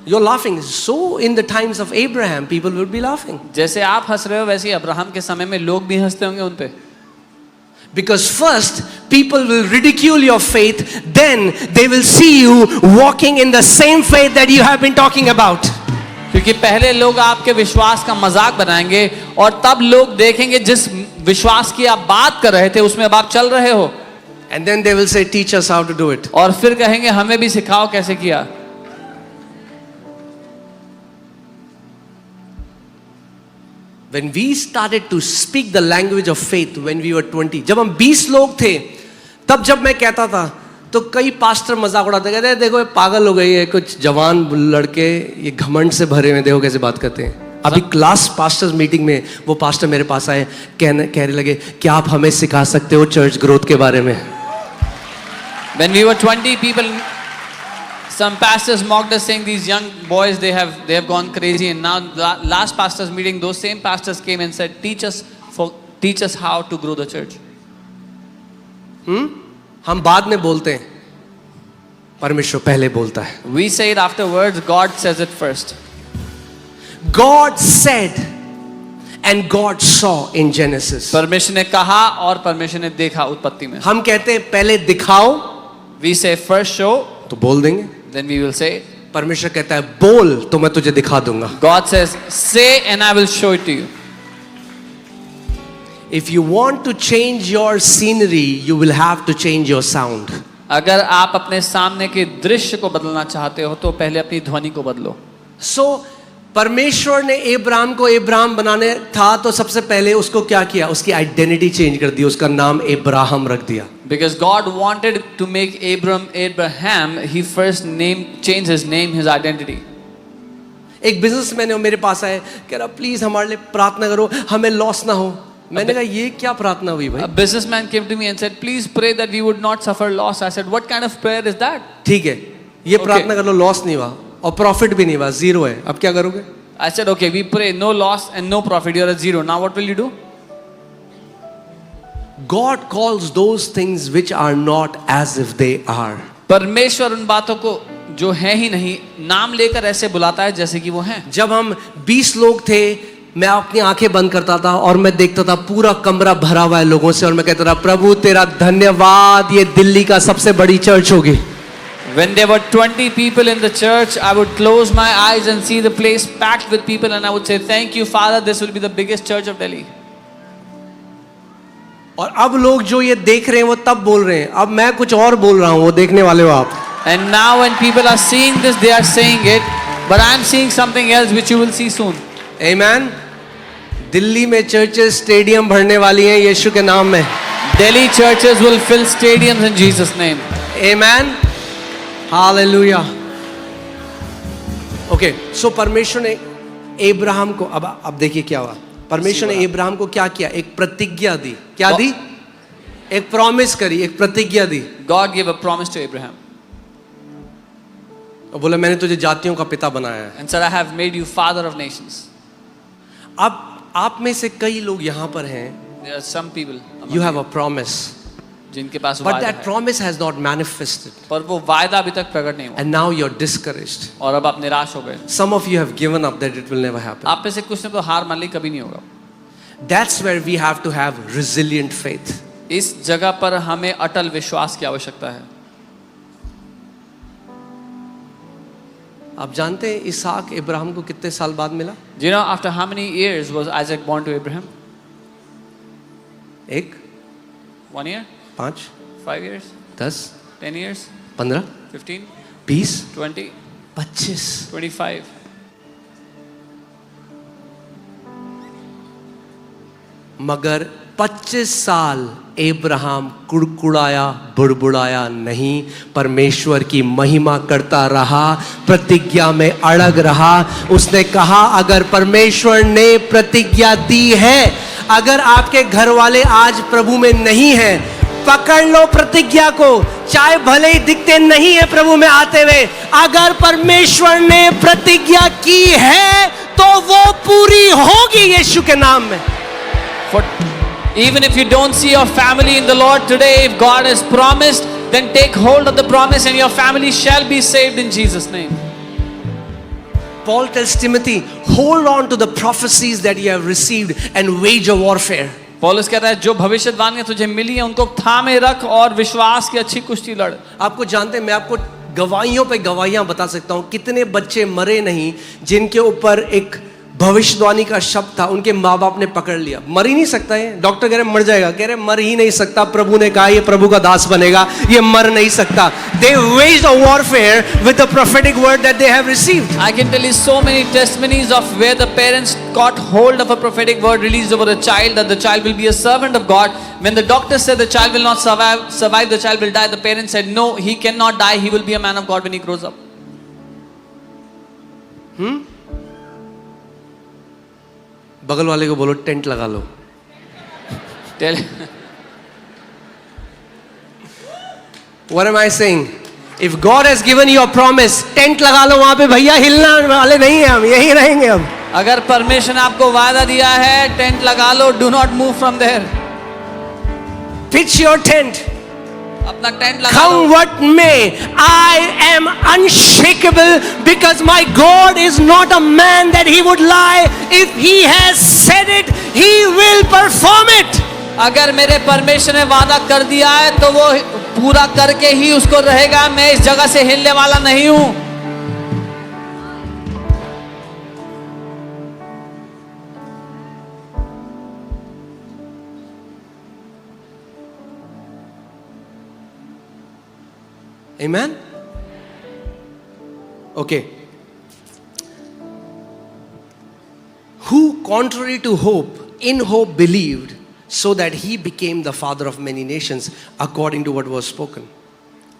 Speaker 1: You're laughing. So in the times of Abraham, people would be laughing.
Speaker 2: जैसे आप हंस रहे हो वैसे ही अब्राहम के समय में लोग भी हंसते होंगे उन पे.
Speaker 1: Because first, people will ridicule your faith, then they will see you walking in the same faith that you have been talking about.
Speaker 2: क्योंकि पहले लोग आपके विश्वास का मजाक बनाएंगे और तब लोग देखेंगे जिस विश्वास की आप बात कर रहे थे उसमें अब आप चल रहे हो.
Speaker 1: And then they will say, teach us how to do it.
Speaker 2: और फिर कहेंगे हमें भी सिखाओ कैसे किया.
Speaker 1: When we started to speak the language of faith when we were 20, जब हम 20 लोग थे, तब जब मैं कहता था तो कई पास्टर मजाक उड़ाते कहते हैं देखो ये पागल हो गई है, कुछ जवान लड़के ये घमंड से भरे हुए, देखो कैसे बात करते हैं। अभी क्लास पास्टर्स मीटिंग में वो पास्टर मेरे पास आए, कहने लगे क्या आप हमें सिखा सकते हो चर्च ग्रोथ के बारे में।
Speaker 2: When we were 20 people, some pastors mocked us saying these young boys they have gone crazy, and now last pastors meeting those same pastors came and said teach us how to grow the church.
Speaker 1: हम बाद में बोलते हैं, परमेश्वर पहले बोलता है।
Speaker 2: We say it afterwards, God says it first.
Speaker 1: God said and God saw in Genesis.
Speaker 2: परमेश्वर ने कहा और परमेश्वर ने देखा उत्पत्ति में।
Speaker 1: हम कहते हैं पहले दिखाओ,
Speaker 2: We say first show,
Speaker 1: तो बोल देंगे।
Speaker 2: then we will say it.
Speaker 1: परमेश्वर कहता है बोल तो मैं तुझे दिखा दूंगा।
Speaker 2: God says say and I will show it to you.
Speaker 1: If you want to change your scenery, you will have to change your sound.
Speaker 2: अगर आप अपने सामने के दृश्य को बदलना चाहते हो तो पहले अपनी ध्वनि को बदलो।
Speaker 1: So परमेश्वर ने एब्राम को एब्राम बनाने था तो सबसे पहले उसको क्या किया, उसकी आइडेंटिटी चेंज कर दी, उसका नाम एब्राहम रख दिया।
Speaker 2: Because God wanted to make Abraham, he first changed his name, his identity.
Speaker 1: एक बिजनेसमैन है मेरे पास आए, कह रहा प्लीज हमारे लिए प्रार्थना करो, हमें लॉस ना हो। मैंने कहा ये क्या प्रार्थना हुई भाई?
Speaker 2: A businessman came to me and said, please pray that we would not suffer loss. I said, what kind of prayer is that?
Speaker 1: ठीक है, ये प्रार्थना कर लो, लॉस नहीं हुआ और प्रॉफिट भी नहीं हुआ, जीरो है, अब क्या करोगे?
Speaker 2: I said, okay, we pray, no loss and no profit, you're at zero. Now what will you do?
Speaker 1: God calls those things which are not as if they are.
Speaker 2: परमेश्वर उन बातों को जो है ही नहीं नाम लेकर ऐसे बुलाता है जैसे कि वो हैं।
Speaker 1: जब हम 20 लोग थे, मैं अपनी आंखें बंद करता था और मैं देखता था पूरा कमरा भरा हुआ है लोगों से, और मैं कहता था प्रभु तेरा धन्यवाद, ये दिल्ली का सबसे बड़ी चर्च होगी।
Speaker 2: When there were 20 people in the church, I would close my eyes and see the place packed with people, and I would say, thank you, Father, this will be the biggest church of Delhi.
Speaker 1: और अब लोग जो ये देख रहे हैं वो तब बोल रहे हैं, अब मैं कुछ और बोल रहा हूँ, वो देखने वाले हो आप।
Speaker 2: And now when people are seeing this, they are saying it, but I am seeing something else which you will see soon.
Speaker 1: Amen. Delhi में चर्चेस स्टेडियम भरने वाली हैं यीशु के नाम में।
Speaker 2: Delhi churches will fill stadiums in Jesus' name.
Speaker 1: Amen. Hallelujah. Okay, so परमेश्वर ने अब्राहम को, अब देखिए क्या हुआ। परमेश्वर ने अब्राहम को क्या किया? एक प्रतिज्ञा दी। क्या दी? एक प्रॉमिस करी, एक प्रतिज्ञा दी।
Speaker 2: God gave a promise to Abraham
Speaker 1: और बोला मैंने तुझे जातियों का पिता बनाया है।
Speaker 2: and said, I have made you father of nations.
Speaker 1: अब आप में से कई लोग यहाँ पर हैं,
Speaker 2: There are some people among
Speaker 1: you have a promise,
Speaker 2: जिनके पास
Speaker 1: but
Speaker 2: वायदा
Speaker 1: that
Speaker 2: है,
Speaker 1: promise has not manifested,
Speaker 2: पर वो वायदा अभी तक प्रकट नहीं हुआ
Speaker 1: and now you're discouraged.
Speaker 2: और अब आप निराश हो गए।
Speaker 1: Some of you have given up that it will never happen.
Speaker 2: आप में से कुछ ने तो हार मान ली, कभी नहीं होगा।
Speaker 1: That's where we have to have resilient faith.
Speaker 2: इस जगह पर हमें अटल विश्वास की आवश्यकता है।
Speaker 1: आप जानते हैं इसहाक इब्राहिम को कितने साल बाद मिला?
Speaker 2: Do you know after how many years was Isaac born to Abraham?
Speaker 1: एक,
Speaker 2: 1 year?
Speaker 1: 5,
Speaker 2: 5 years?
Speaker 1: 10,
Speaker 2: 10 years?
Speaker 1: 15,
Speaker 2: 15?
Speaker 1: 20,
Speaker 2: 20?
Speaker 1: 25।
Speaker 2: 25?
Speaker 1: मगर 25 साल अब्राहम कुड़कुड़ाया, बुड़बुड़ाया नहीं, परमेश्वर की महिमा करता रहा, प्रतिज्ञा में अड़ग रहा। उसने कहा अगर परमेश्वर ने प्रतिज्ञा दी है, अगर आपके घर वाले आज प्रभु में नहीं हैं, पकड़ लो प्रतिज्ञा को, चाहे भले ही दिखते नहीं है प्रभु में आते हुए, अगर परमेश्वर ने प्रतिज्ञा की है तो वो पूरी होगी यीशु के नाम में।
Speaker 2: For even if you don't see your family in the Lord today, if God has promised, then take hold of the promise and your family shall be saved in Jesus' name.
Speaker 1: Paul tells Timothy, hold on to the prophecies that you have received and wage a warfare.
Speaker 2: पौलुस कहता है जो भविष्यवाणियां तुझे मिली हैं उनको थामे रख और विश्वास की अच्छी कुश्ती लड़।
Speaker 1: आपको जानते हैं, मैं आपको गवाहियों पे गवाहियां बता सकता हूं, कितने बच्चे मरे नहीं जिनके ऊपर एक भविष्यवाणी का शब्द था, उनके माँ बाप ने पकड़ लिया। मर ही नहीं सकता है, डॉक्टर कह रहे मर जाएगा, कह रहे मर ही नहीं सकता, प्रभु ने कहा ये प्रभु का दास बनेगा, ये मर नहीं सकता। They waged a warfare with the prophetic word that they have received.
Speaker 2: I can tell you so many testimonies of where the parents got hold of a prophetic word released over a child, that the child will be a servant of God. When the doctor said the child will not survive, the child will die, the parents said no, he cannot die, he will be a man of God when he grows up.
Speaker 1: बगल वाले को बोलो टेंट लगा लो।
Speaker 2: Tell
Speaker 1: What am I saying? If God has given you a promise, tent लगा लो वहां पे भैया, हिलना वाले नहीं है हम, यही रहेंगे हम।
Speaker 2: अगर परमेश्वर ने आपको वादा दिया है, टेंट लगा लो, do not move from there.
Speaker 1: Pitch your tent.
Speaker 2: अपना टेंट लगा
Speaker 1: Come
Speaker 2: low.
Speaker 1: what may, I am unshakable because my God is not a man that he would lie. If he has said it, he will perform it.
Speaker 2: अगर मेरे परमेश्वर ने वादा कर दिया है तो वो पूरा करके ही उसको रहेगा। मैं इस जगह से हिलने वाला नहीं हूं।
Speaker 1: Amen? Okay. Who, contrary to hope, in hope believed, so that he became the father of many nations, according to what was spoken.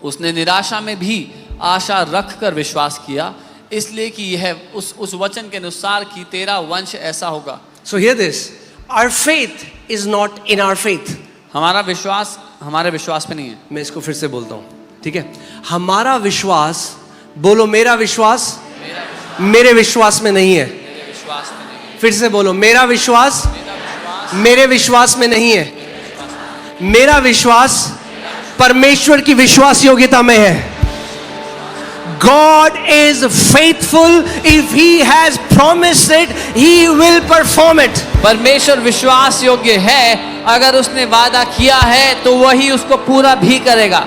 Speaker 2: उसने निराशा में भी आशा रख कर विश्वास किया, इसलिए कि यह उस वचन के अनुसार कि तेरा वंश ऐसा होगा।
Speaker 1: So hear this. Our faith is not in our faith.
Speaker 2: हमारा विश्वास हमारे विश्वास पे नहीं है।
Speaker 1: मैं इसको फिर से बोलता हूँ, ठीक है? हमारा विश्वास, बोलो मेरा विश्वास मेरे विश्वास में नहीं है।
Speaker 2: मेरे विश्वास में नहीं है।
Speaker 1: फिर से बोलो मेरा विश्वास मेरे विश्वास में नहीं है। मेरा विश्वास परमेश्वर की विश्वास योग्यता में है। God is faithful. If he has promised it, he will perform it.
Speaker 2: परमेश्वर विश्वास योग्य है, अगर उसने वादा किया है तो वही उसको पूरा भी करेगा।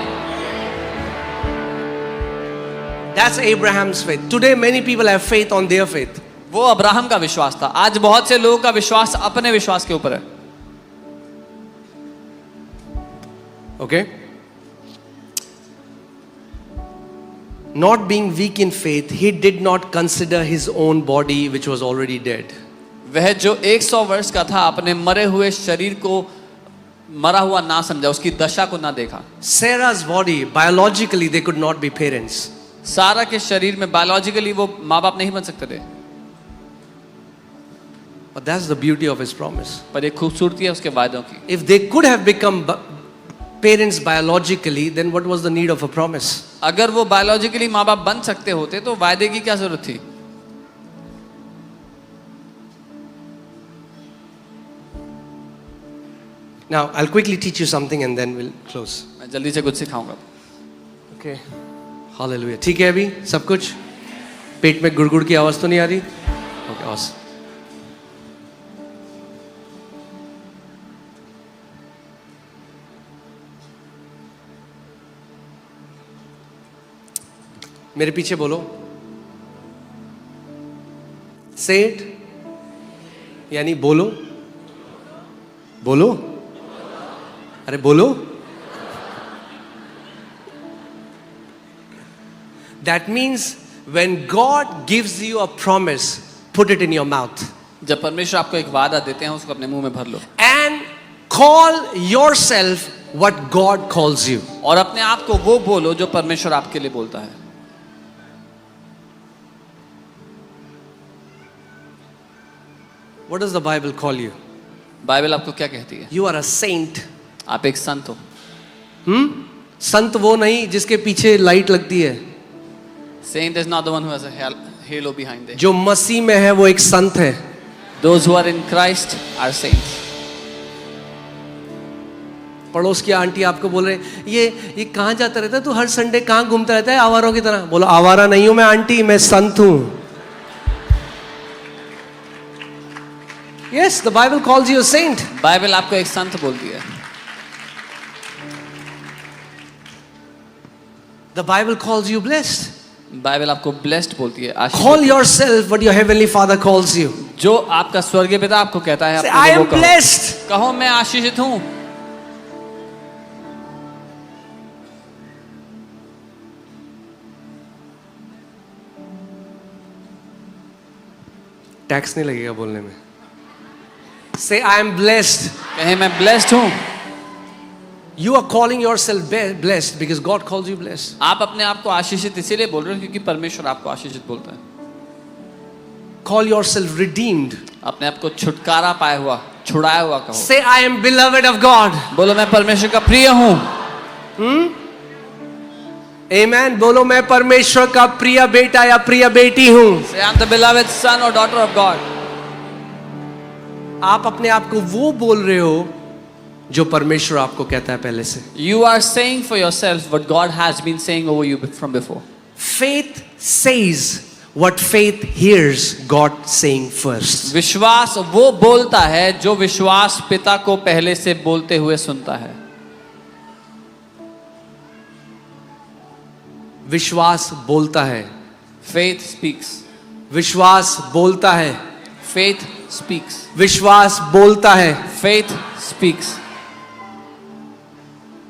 Speaker 1: That's Abraham's faith. Today many people have faith on their faith.
Speaker 2: वो अब्राहम का विश्वास था। आज बहुत से लोगों का विश्वास अपने विश्वास के ऊपर है।
Speaker 1: Okay? Not being weak in faith, he did not consider his own body which was already dead.
Speaker 2: वह जो 100 वर्ष का था, अपने मरे हुए शरीर को मरा हुआ ना समझा, उसकी दशा को ना देखा।
Speaker 1: Sarah's body, biologically they could not be parents.
Speaker 2: सारा के शरीर में बायोलॉजिकली वो माँ बाप नहीं बन सकते थे।
Speaker 1: But that's the beauty of his promise.
Speaker 2: पर एक खूबसूरती है उसके वादों की।
Speaker 1: If they could have become parents biologically, then what was the need of a promise?
Speaker 2: अगर वो बायोलॉजिकली माँ बाप बन सकते होते तो वायदे की क्या जरूरत थी?
Speaker 1: Now, I'll quickly teach you something and then we'll close.
Speaker 2: मैं जल्दी से कुछ सिखाऊंगा।
Speaker 1: Okay. Hallelujah. ठीक है अभी सब कुछ? पेट में गुड़गुड़ की आवाज तो नहीं आ रही? Okay, awesome. मेरे पीछे बोलो। Say it. यानी बोलो। बोलो। अरे बोलो। That means when God gives you a promise, put it in your mouth.
Speaker 2: जब परमेश्वर आपको एक वादा देते हैं, उसको अपने मुंह में भर लो।
Speaker 1: And call yourself what God calls you.
Speaker 2: और अपने आप को वो बोलो जो परमेश्वर आपके लिए बोलता है।
Speaker 1: What does the Bible call you?
Speaker 2: Bible आपको क्या कहती है?
Speaker 1: You are a saint.
Speaker 2: आप एक संत हो।
Speaker 1: संत वो नहीं जिसके पीछे लाइट लगती है।
Speaker 2: Saint is not the one who has a halo behind them.
Speaker 1: जो मसीह में है वो एक संत है।
Speaker 2: Those who are in Christ are saints.
Speaker 1: पड़ोस की आंटी आपको बोल रहे ये कहाँ जाता रहता है तू, हर संडे कहाँ घूमता रहता है आवारों की तरह? बोलो आवारा नहीं हूं मैं आंटी, मैं संत हूं। Yes, the Bible calls you a saint.
Speaker 2: Bible आपको एक संत बोलती है।
Speaker 1: The Bible calls you blessed.
Speaker 2: Bible आपको ब्लेस्ड बोलती है।
Speaker 1: Call yourself what your heavenly Father calls you.
Speaker 2: जो आपका स्वर्गीय पिता आपको कहता है
Speaker 1: Say,
Speaker 2: अपने
Speaker 1: I
Speaker 2: लोगों
Speaker 1: am
Speaker 2: को
Speaker 1: blessed.
Speaker 2: कहो मैं आशीषित हूं.
Speaker 1: टैक्स नहीं लगेगा बोलने में. Say, I am blessed.
Speaker 2: कहे मैं ब्लेस्ड हूं.
Speaker 1: You are calling yourself blessed because God calls you blessed.
Speaker 2: आप अपने आप को आशीषित इसीलिए बोल रहे हो क्योंकि परमेश्वर आपको आशीषित बोलता है.
Speaker 1: Call yourself redeemed.
Speaker 2: अपने आप को छुटकारा पाया हुआ, छुड़ाया हुआ कहो.
Speaker 1: Say, I am beloved of God.
Speaker 2: बोलो मैं परमेश्वर का प्रिय हूं.
Speaker 1: Amen. बोलो मैं परमेश्वर का प्रिय बेटा या प्रिय बेटी हूं.
Speaker 2: Say I'm the beloved son or daughter of God.
Speaker 1: आप अपने आप को वो बोल रहे हो जो परमेश्वर आपको कहता है पहले से.
Speaker 2: You are saying for yourself what God has been saying over you from before.
Speaker 1: Faith says what faith hears God saying first.
Speaker 2: विश्वास वो बोलता है जो विश्वास पिता को पहले से बोलते हुए सुनता है.
Speaker 1: विश्वास बोलता है.
Speaker 2: Faith speaks.
Speaker 1: विश्वास बोलता है.
Speaker 2: Faith speaks.
Speaker 1: विश्वास बोलता है.
Speaker 2: Faith speaks.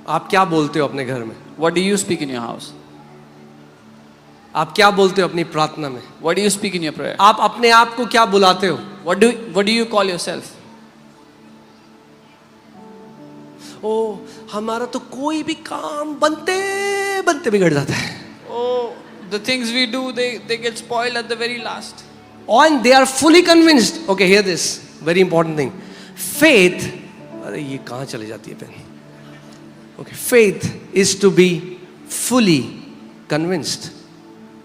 Speaker 1: आप क्या बोलते हो अपने घर में?
Speaker 2: What do you speak in your house?
Speaker 1: आप क्या बोलते हो अपनी प्रार्थना में?
Speaker 2: What do you speak in your prayer?
Speaker 1: आप अपने आप को क्या बुलाते हो?
Speaker 2: What do you call yourself?
Speaker 1: ओ हमारा तो कोई भी काम बनते बनते बिगड़ जाता है.
Speaker 2: Oh, the things we do, they get spoiled at the very last.
Speaker 1: And they are fully convinced. Okay, hear this very important thing. Faith, अरे ये कहाँ चले जाती है pen? Okay, faith is to be fully convinced.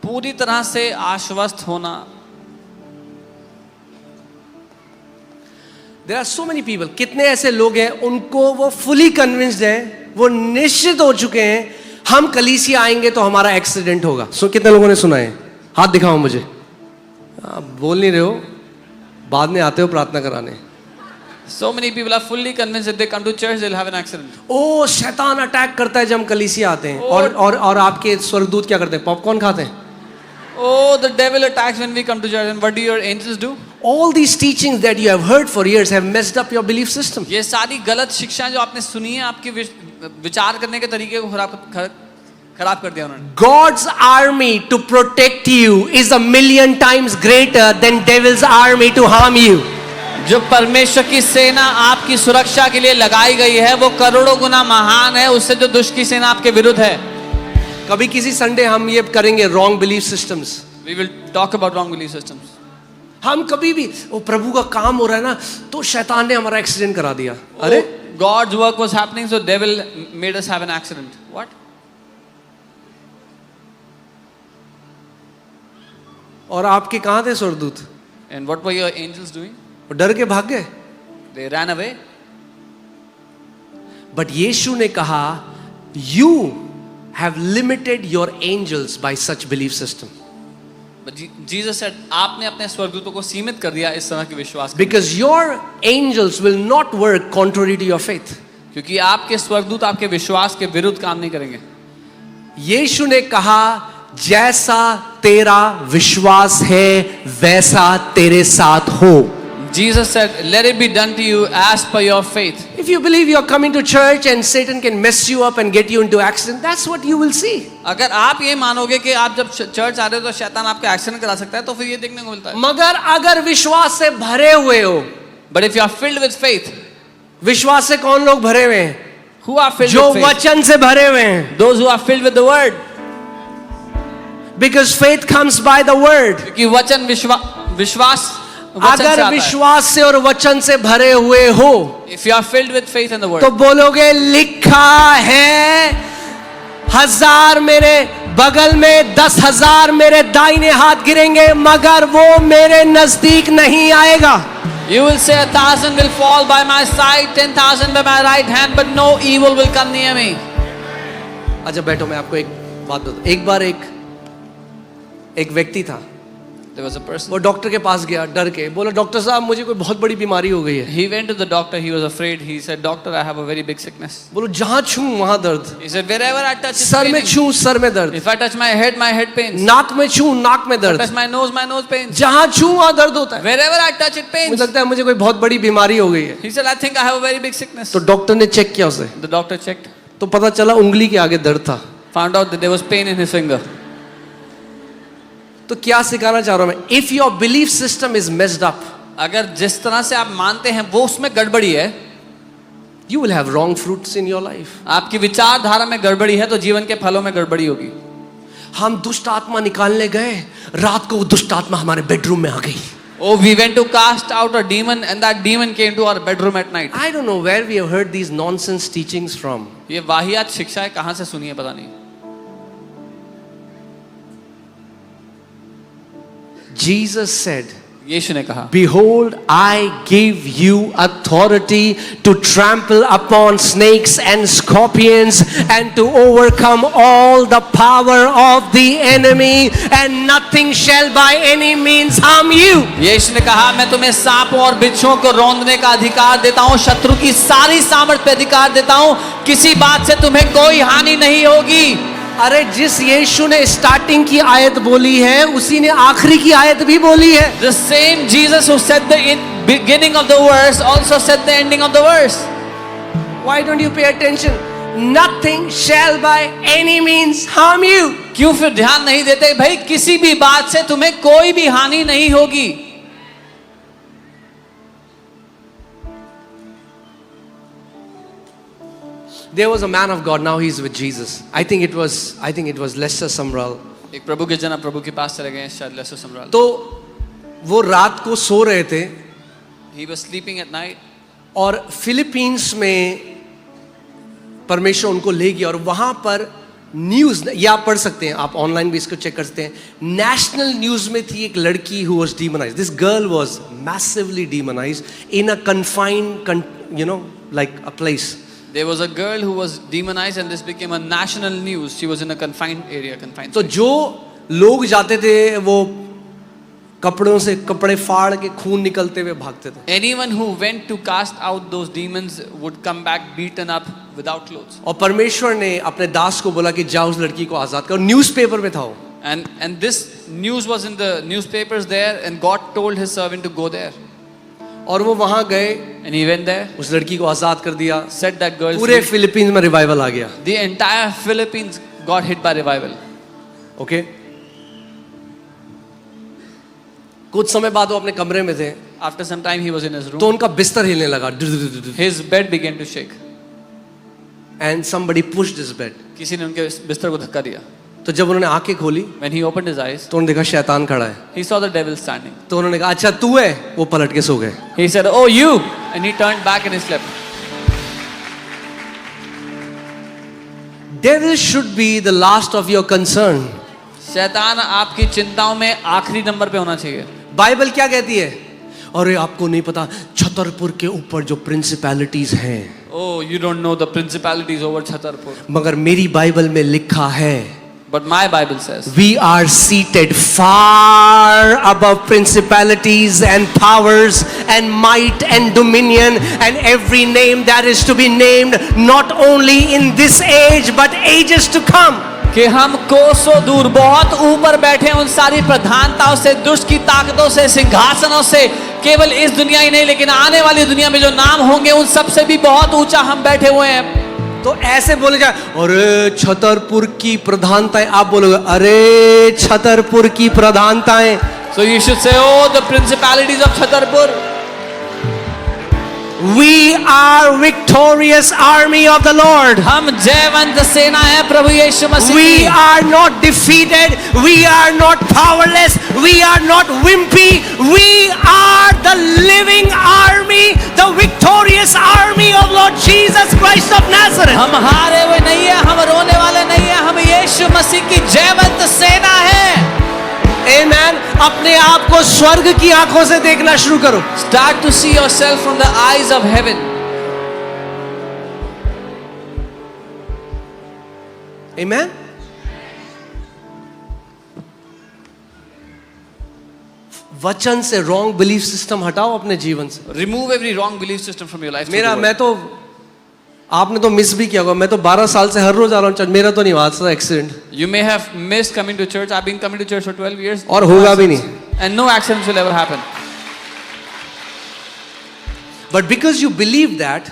Speaker 2: पूरी तरह से आश्वस्त होना.
Speaker 1: There are so many people. कितने ऐसे लोग हैं उनको वो fully convinced हैं, वो निश्चित हो चुके हैं हम कलीसिया आएंगे तो हमारा एक्सीडेंट होगा. सो कितने लोगों ने सुना है? हाथ दिखाओ मुझे. आप बोल नहीं रहे हो, बाद में आते हो प्रार्थना कराने.
Speaker 2: So many people are fully convinced that they come to church they'll have an accident.
Speaker 1: ओ शैतान अटैक करता है जब हम कलीसिया आते हैं. और आपके स्वर्गदूत क्या करते हैं? पॉपकॉर्न खाते हैं.
Speaker 2: Oh, the devil attacks when we come to church. And what do your angels do?
Speaker 1: All these teachings that you have heard for years have messed up your belief system.
Speaker 2: ये सारी गलत शिक्षाएं जो आपने सुनी है आपके विचार करने के तरीके को खराब कर दिया उन्होंने.
Speaker 1: God's army to protect you is 1,000,000 times greater than devil's army to harm you.
Speaker 2: जो परमेश्वर की सेना आपकी सुरक्षा के लिए लगाई गई है वो करोड़ों गुना महान है उससे जो दुष्ट की सेना आपके विरुद्ध है.
Speaker 1: कभी किसी संडे हम ये करेंगे wrong belief systems.
Speaker 2: We will talk about wrong belief systems.
Speaker 1: हम कभी भी वो प्रभु का काम हो रहा है ना तो शैतान ने हमारा एक्सीडेंट करा दिया. अरे
Speaker 2: God's work was happening so devil made us have an accident. What?
Speaker 1: और आपके कहाँ थे स्वर्गदूत?
Speaker 2: And what were your angels doing?
Speaker 1: वो डर के भाग गए.
Speaker 2: They ran away.
Speaker 1: But यीशु ने कहा you have limited your angels by such belief system.
Speaker 2: But Jesus said आपने अपने स्वर्गदूतों को सीमित कर दिया इस तरह के विश्वास.
Speaker 1: Because your angels will not work contrary to your faith.
Speaker 2: क्योंकि आपके स्वर्गदूत आपके विश्वास के विरुद्ध काम नहीं करेंगे.
Speaker 1: यीशु ने कहा जैसा तेरा विश्वास है वैसा तेरे साथ हो.
Speaker 2: Jesus said, "Let it be done to you as per your faith."
Speaker 1: If you believe you are coming to church and Satan can mess you up and get you into accident, that's what you will see.
Speaker 2: अगर आप ये मानोगे कि आप जब चर्च आ रहे हो तो शैतान आपका एक्सीडेंट करा सकता है तो फिर ये देखने को मिलता है.
Speaker 1: मगर अगर विश्वास से भरे हुए हो,
Speaker 2: But if you are filled with faith,
Speaker 1: विश्वास से कौन लोग भरे हुए हैं?
Speaker 2: who are filled
Speaker 1: जो
Speaker 2: with faith?
Speaker 1: वचन से भरे हुए हैं.
Speaker 2: Those who are filled with the word.
Speaker 1: Because faith comes by the word.
Speaker 2: क्योंकि वचन विश्वास वचन से
Speaker 1: अगर
Speaker 2: आता है.
Speaker 1: विश्वास से और वचन से भरे हुए हो
Speaker 2: If you are filled with faith in the word,
Speaker 1: तो बोलोगे लिखा है 1,000 मेरे बगल में 10,000 मेरे दाहिने हाथ गिरेंगे मगर वो मेरे नजदीक नहीं आएगा.
Speaker 2: you will say 1,000 will fall by my side, 10,000 by my right hand, but no evil will come near me.
Speaker 1: अच्छा बैठो, मैं आपको एक बात बताता. एक बार एक व्यक्ति था,
Speaker 2: There was a person.
Speaker 1: वो डॉक्टर के पास गया डर के, बोला डॉक्टर साहब मुझे कोई बहुत बड़ी बीमारी हो गई है.
Speaker 2: He went to the doctor. He was afraid. He said, "Doctor, I have a very big sickness."
Speaker 1: बोलो जहाँ छूं वहाँ दर्द,
Speaker 2: He said, "Wherever I touch, it's
Speaker 1: sir में
Speaker 2: paining.
Speaker 1: छूं सर में दर्द,
Speaker 2: If I touch my head pains.
Speaker 1: नाक में छूं नाक में
Speaker 2: If I
Speaker 1: दर्द,
Speaker 2: touch my nose pains.
Speaker 1: जहाँ छूं वहाँ दर्द होता है.
Speaker 2: Wherever I touch, it
Speaker 1: मुझे
Speaker 2: pains."
Speaker 1: लगता है मुझे कोई बहुत बड़ी बीमारी हो गई है.
Speaker 2: He said, "I think I have a very big sickness."
Speaker 1: तो डॉक्टर ने चेक किया उसे,
Speaker 2: The doctor checked,
Speaker 1: तो पता चला उंगली के आगे दर्द था.
Speaker 2: found out that there was pain in his finger.
Speaker 1: तो क्या सिखाना चाह रहा हूं मैं, if your belief system is messed up,
Speaker 2: अगर जिस तरह से आप मानते हैं वो उसमें गड़बड़ी है,
Speaker 1: you will have wrong fruits in your life.
Speaker 2: आपकी विचारधारा में गड़बड़ी है तो जीवन के फलों में गड़बड़ी होगी.
Speaker 1: हम दुष्ट आत्मा निकालने गए, रात को वो दुष्ट आत्मा हमारे बेडरूम में आ गई.
Speaker 2: Oh, we went to cast out a demon and that demon came to our bedroom at night.
Speaker 1: I don't know where we have heard these nonsense teachings from.
Speaker 2: ये वाहियात शिक्षाएं कहां से सुनी है पता नहीं.
Speaker 1: Jesus said,
Speaker 2: यीशु ने कहा,
Speaker 1: behold, I give you authority to trample upon snakes and scorpions and to overcome all the power of the enemy, and nothing shall by any means harm you.
Speaker 2: यीशु ने कहा, मैं तुम्हें सांपों और बिच्छुओं को रौंदने का अधिकार देता हूँ, शत्रु की सारी सामर्थ पे अधिकार देता हूँ, किसी बात से तुम्हें कोई हानि नहीं होगी.
Speaker 1: अरे जिस यीशु ने स्टार्टिंग की आयत बोली है उसी ने आखिरी की आयत भी बोली है.
Speaker 2: The same Jesus who said the beginning of the verse also said the ending of the verse.
Speaker 1: Why don't you pay attention? Nothing shall by any means harm you.
Speaker 2: क्यों फिर ध्यान नहीं देते? भाई किसी भी बात से तुम्हें कोई भी हानि नहीं होगी.
Speaker 1: There was a man of God, now he's with Jesus. I think it was Lester Sumrall.
Speaker 2: एक प्रभु के जना प्रभु के पास चले गए, शायद लेसो समराल.
Speaker 1: तो वो रात को सो रहे थे
Speaker 2: He was sleeping at night.
Speaker 1: और फिलीपींस में परमेश्वर उनको ले गया और वहां पर न्यूज, ये आप पढ़ सकते हैं, आप ऑनलाइन भी इसको चेक कर सकते हैं. नेशनल न्यूज में थी एक लड़की who was demonized. This girl was massively demonized in a confined, you know, like a place.
Speaker 2: There was a girl who was demonized and this became a national news. She was in a confined area, confined.
Speaker 1: तो जो लोग जाते थे वो कपड़ों से कपड़े फाड़ के खून निकलते हुए भागते थे.
Speaker 2: Anyone who went to cast out those demons would come back beaten up without clothes.
Speaker 1: और परमेश्वर ने अपने दास को बोला कि जाओ उस लड़की को आजाद करो. न्यूज़पेपर में था वो.
Speaker 2: And this news was in the newspapers there, and God told his servant to go there.
Speaker 1: और वो वहां गए,
Speaker 2: And he went there,
Speaker 1: उस लड़की को आजाद कर दिया.
Speaker 2: set that girl
Speaker 1: पूरे
Speaker 2: free.
Speaker 1: फिलीपींस में रिवाइवल आ गया.
Speaker 2: The entire Philippines got hit by revival.
Speaker 1: Okay कुछ समय बाद वो अपने कमरे में थे
Speaker 2: After some time he was in his
Speaker 1: तो
Speaker 2: room.
Speaker 1: उनका बिस्तर हिलने लगा.
Speaker 2: His bed began to shake.
Speaker 1: And somebody pushed his bed.
Speaker 2: किसी ने उनके बिस्तर को धक्का दिया.
Speaker 1: तो जब उन्होंने आंखें खोली
Speaker 2: When he opened his eyes,
Speaker 1: तो उन्होंने देखा शैतान खड़ा है.
Speaker 2: he saw the devil standing.
Speaker 1: तो उन्होंने कहा अच्छा तू है. वो पलट के सो गए.
Speaker 2: He said, "Oh, you!" And he turned back and he slept.
Speaker 1: Devil should be the last of your concern.
Speaker 2: शैतान आपकी चिंताओं में आखिरी नंबर पे होना चाहिए.
Speaker 1: बाइबल क्या कहती है? अरे आपको नहीं पता छतरपुर के ऊपर जो प्रिंसिपैलिटीज हैं,
Speaker 2: Oh, you don't know the principalities over Chhatarpur.
Speaker 1: मगर मेरी बाइबल में लिखा है
Speaker 2: But my Bible says,
Speaker 1: we are seated far above principalities and powers and might and dominion and every name that is to be named, not only in this age but ages to come.
Speaker 2: कि हम कोसों दूर बहुत ऊपर बैठे हैं उन सारी प्रधानताओं से, दुष्ट की ताकतों से, सिंहासनों से, केवल इस दुनिया ही नहीं लेकिन आने वाली दुनिया में जो नाम होंगे उन सब से भी बहुत ऊंचा हम बैठे हुए हैं.
Speaker 1: तो ऐसे बोले जाए अरे छतरपुर की प्रधानताएं, आप बोलोगे अरे छतरपुर की प्रधानताएं.
Speaker 2: So you should say, "Oh, the principalities of Chhatarpur."
Speaker 1: We are victorious army of the Lord.
Speaker 2: हम जयवंत सेना है प्रभु यीशु मसीह
Speaker 1: We
Speaker 2: की.
Speaker 1: are not defeated. We are not powerless. We are not wimpy. We are the living army, the victorious army of Lord Jesus Christ of Nazareth.
Speaker 2: हम हारे हुए नहीं है, हम रोने वाले नहीं है, हम यीशु मसीह की जयवंत सेना है.
Speaker 1: Amen. अपने आप को स्वर्ग की आंखों से देखना शुरू करो.
Speaker 2: Start to see yourself from the eyes of heaven.
Speaker 1: Amen. वचन से रॉन्ग बिलीफ सिस्टम हटाओ अपने जीवन से।
Speaker 2: Remove every wrong belief system from your life. through
Speaker 1: मेरा
Speaker 2: the word.
Speaker 1: मैं तो आपने तो मिस भी किया होगा, मैं तो 12 साल से हर रोज आ रहा हूँ चर्च, मेरा तो नहीं हुआ था accident,
Speaker 2: You may have missed coming to church. I've been coming to church for 12 years.
Speaker 1: और होगा भी नहीं।
Speaker 2: And no accidents will ever happen.
Speaker 1: But because you believe that,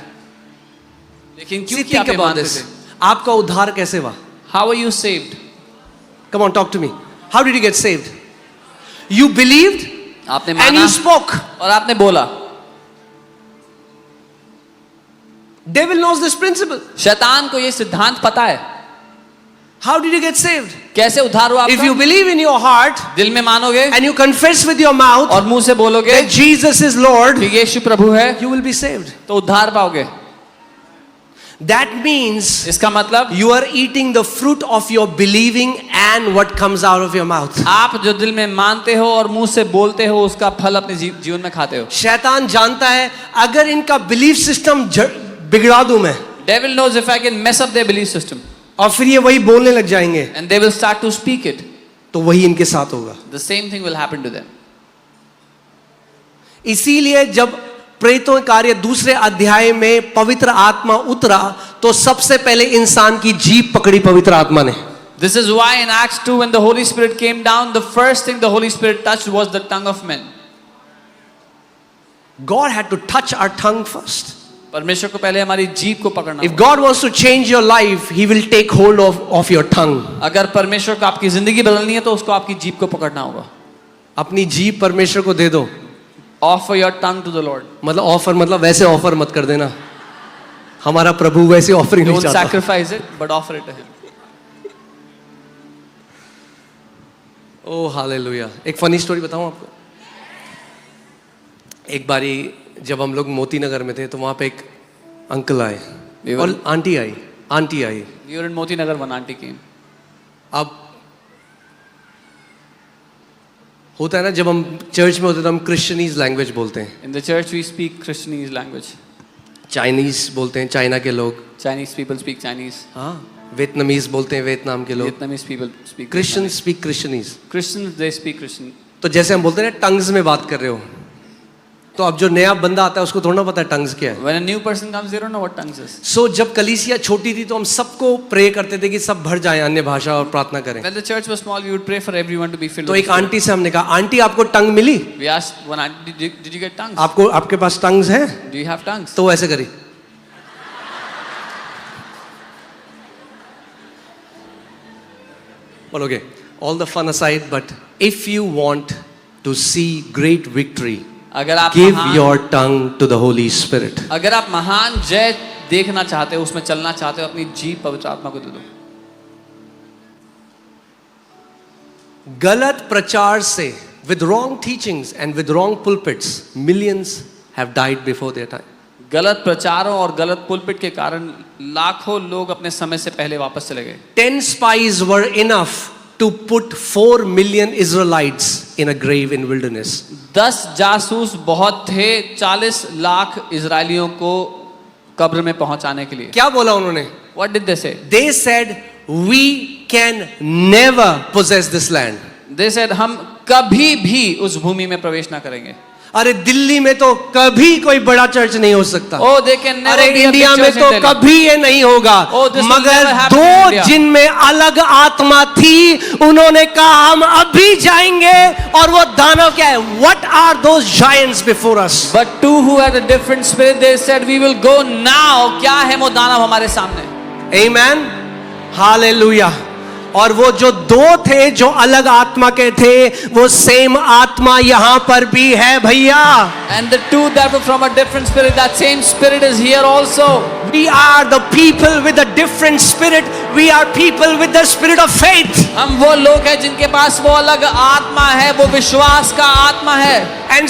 Speaker 2: लेकिन
Speaker 1: See,
Speaker 2: क्योंकि आप
Speaker 1: think
Speaker 2: ये
Speaker 1: about
Speaker 2: मानते
Speaker 1: this.
Speaker 2: थे?
Speaker 1: आपका उद्धार कैसे हुआ?
Speaker 2: How are you saved?
Speaker 1: Come on, talk to me. How did you get saved? You believed
Speaker 2: आपने
Speaker 1: and
Speaker 2: माना
Speaker 1: you spoke.
Speaker 2: और आपने बोला।
Speaker 1: Devil knows this principle.
Speaker 2: शैतान को ये सिद्धांत पता है।
Speaker 1: How did you get saved?
Speaker 2: कैसे उद्धार हुआ
Speaker 1: If you
Speaker 2: आपका?
Speaker 1: believe in your heart
Speaker 2: दिल में मानोगे
Speaker 1: and you confess with your mouth
Speaker 2: और मुंह से बोलोगे
Speaker 1: that Jesus is Lord,
Speaker 2: कि यीशु प्रभु है,
Speaker 1: you will be saved.
Speaker 2: तो उद्धार पाओगे।
Speaker 1: That means
Speaker 2: इसका मतलब
Speaker 1: you are eating the fruit of your believing and what comes out of your mouth.
Speaker 2: आप जो दिल में मानते हो और मुंह से बोलते हो उसका फल अपने जीवन में खाते हो।
Speaker 1: शैतान जानता है अगर इनका बिलीफ सिस्टम बिगड़ा दूं मैं,
Speaker 2: Devil knows if I can mess up their belief system
Speaker 1: और फिर ये वही बोलने लग जाएंगे,
Speaker 2: and they will start to speak it,
Speaker 1: तो वही इनके साथ होगा।
Speaker 2: the same thing will happen to them.
Speaker 1: इसीलिए जब प्रेतों के कार्य दूसरे अध्याय में पवित्र आत्मा उतरा तो सबसे पहले इंसान की जीभ पकड़ी पवित्र आत्मा ने।
Speaker 2: This is why in Acts 2 when the Holy Spirit came down, the first thing the Holy Spirit touched was the tongue of men.
Speaker 1: God had to touch our tongue first.
Speaker 2: परमेश्वर को पहले हमारी जीभ को पकड़ना
Speaker 1: If
Speaker 2: होगा।
Speaker 1: God wants to change your life, He will take hold of your tongue.
Speaker 2: अगर परमेश्वर को आपकी जिंदगी बदलनी है तो उसको आपकी जीभ को पकड़ना होगा।
Speaker 1: अपनी जीभ परमेश्वर को दे दो।
Speaker 2: Offer your tongue to the Lord.
Speaker 1: मतलब ऑफर मतलब वैसे ऑफर मत कर देना, हमारा प्रभु वैसे ऑफरिंग नहीं
Speaker 2: Don't
Speaker 1: चाहता।
Speaker 2: sacrifice it, but offer it to Him.
Speaker 1: Oh hallelujah. एक फनी स्टोरी बताऊं आपको। एक बारी जब हम लोग मोती नगर में थे तो वहां पे एक अंकल आए और aunty I.
Speaker 2: We were in Moti Nagar, one auntie came.
Speaker 1: अब होता है ना जब हम चर्च में होते हैं तो हम क्रिश्चियनीज लैंग्वेज बोलते हैं,
Speaker 2: In the church we speak Christianese language.
Speaker 1: Chinese बोलते हैं चाइना के लोग,
Speaker 2: Chinese people speak Chinese.
Speaker 1: हाँ वियतनामीज बोलते हैं वियतनाम के लोग,
Speaker 2: Vietnamese people speak
Speaker 1: Christian
Speaker 2: Vietnamese.
Speaker 1: Speak Christianese.
Speaker 2: Christians they speak Christian.
Speaker 1: तो जैसे हम बोलते हैं ना टंग्स में बात कर रहे हो, तो अब जो नया बंदा आता है उसको थोड़ा ना पता है टंग्स क्या है।
Speaker 2: When a new person comes, they don't know what tongues is.
Speaker 1: सो जब कलीसिया छोटी थी तो हम सबको प्रे करते थे कि सब भर जाए अन्य भाषा और प्रार्थना करें।
Speaker 2: When the church was small, we would pray for everyone to be filled
Speaker 1: तो
Speaker 2: with
Speaker 1: एक
Speaker 2: the Spirit.
Speaker 1: आंटी से हमने कहा, आंटी आपको टंग मिली?
Speaker 2: We asked one auntie, did you get tongues?
Speaker 1: आपको आपके पास टंग्स है?
Speaker 2: Do you have tongues?
Speaker 1: तो वो ऐसे करी। बोलोगे all the fun aside, but if you want to see great victory,
Speaker 2: अगर आप
Speaker 1: give
Speaker 2: महान-
Speaker 1: your tongue to the Holy Spirit.
Speaker 2: अगर आप महान जय देखना चाहते हो, उसमें चलना चाहते हो, अपनी जीभ पवित्र आत्मा को दे दो।
Speaker 1: गलत प्रचार से, with wrong teachings and with wrong pulpits, millions have died before their time.
Speaker 2: गलत प्रचारों और गलत पुलपिट के कारण लाखों लोग अपने समय से पहले वापस चले गए।
Speaker 1: 10 spies were enough to put 4 million Israelites in a grave in wilderness.
Speaker 2: 10 जासूस बहुत थे 40 लाख इजरायलियों को कब्र में पहुंचाने के लिए।
Speaker 1: क्या बोला उन्होंने?
Speaker 2: What did they say?
Speaker 1: They said, we can never possess this land.
Speaker 2: They said हम कभी भी उस भूमि में प्रवेश ना करेंगे।
Speaker 1: अरे दिल्ली में तो कभी कोई बड़ा चर्च नहीं हो सकता।
Speaker 2: Oh, they can never
Speaker 1: अरे
Speaker 2: be a big
Speaker 1: इंडिया में
Speaker 2: church in
Speaker 1: तो
Speaker 2: Delhi.
Speaker 1: कभी ये नहीं होगा।
Speaker 2: Oh, this will
Speaker 1: मगर
Speaker 2: never happen in
Speaker 1: दो
Speaker 2: India.
Speaker 1: जिनमें अलग आत्मा थी, उन्होंने कहा हम अभी जाएंगे, और वो दानव क्या है? What are those giants before us?
Speaker 2: But two who had a different spirit, they said we will go now. क्या है वो दानव हमारे सामने?
Speaker 1: Amen. Hallelujah. और वो जो दो थे जो अलग आत्मा के थे, वो सेम आत्मा यहां पर भी है भैया।
Speaker 2: And the two that were from a different spirit, that same spirit is here also.
Speaker 1: We are the people with a different spirit. We are people with the spirit of faith.
Speaker 2: हम वो लोग हैं जिनके पास वो अलग आत्मा है, वो विश्वास का आत्मा है।
Speaker 1: And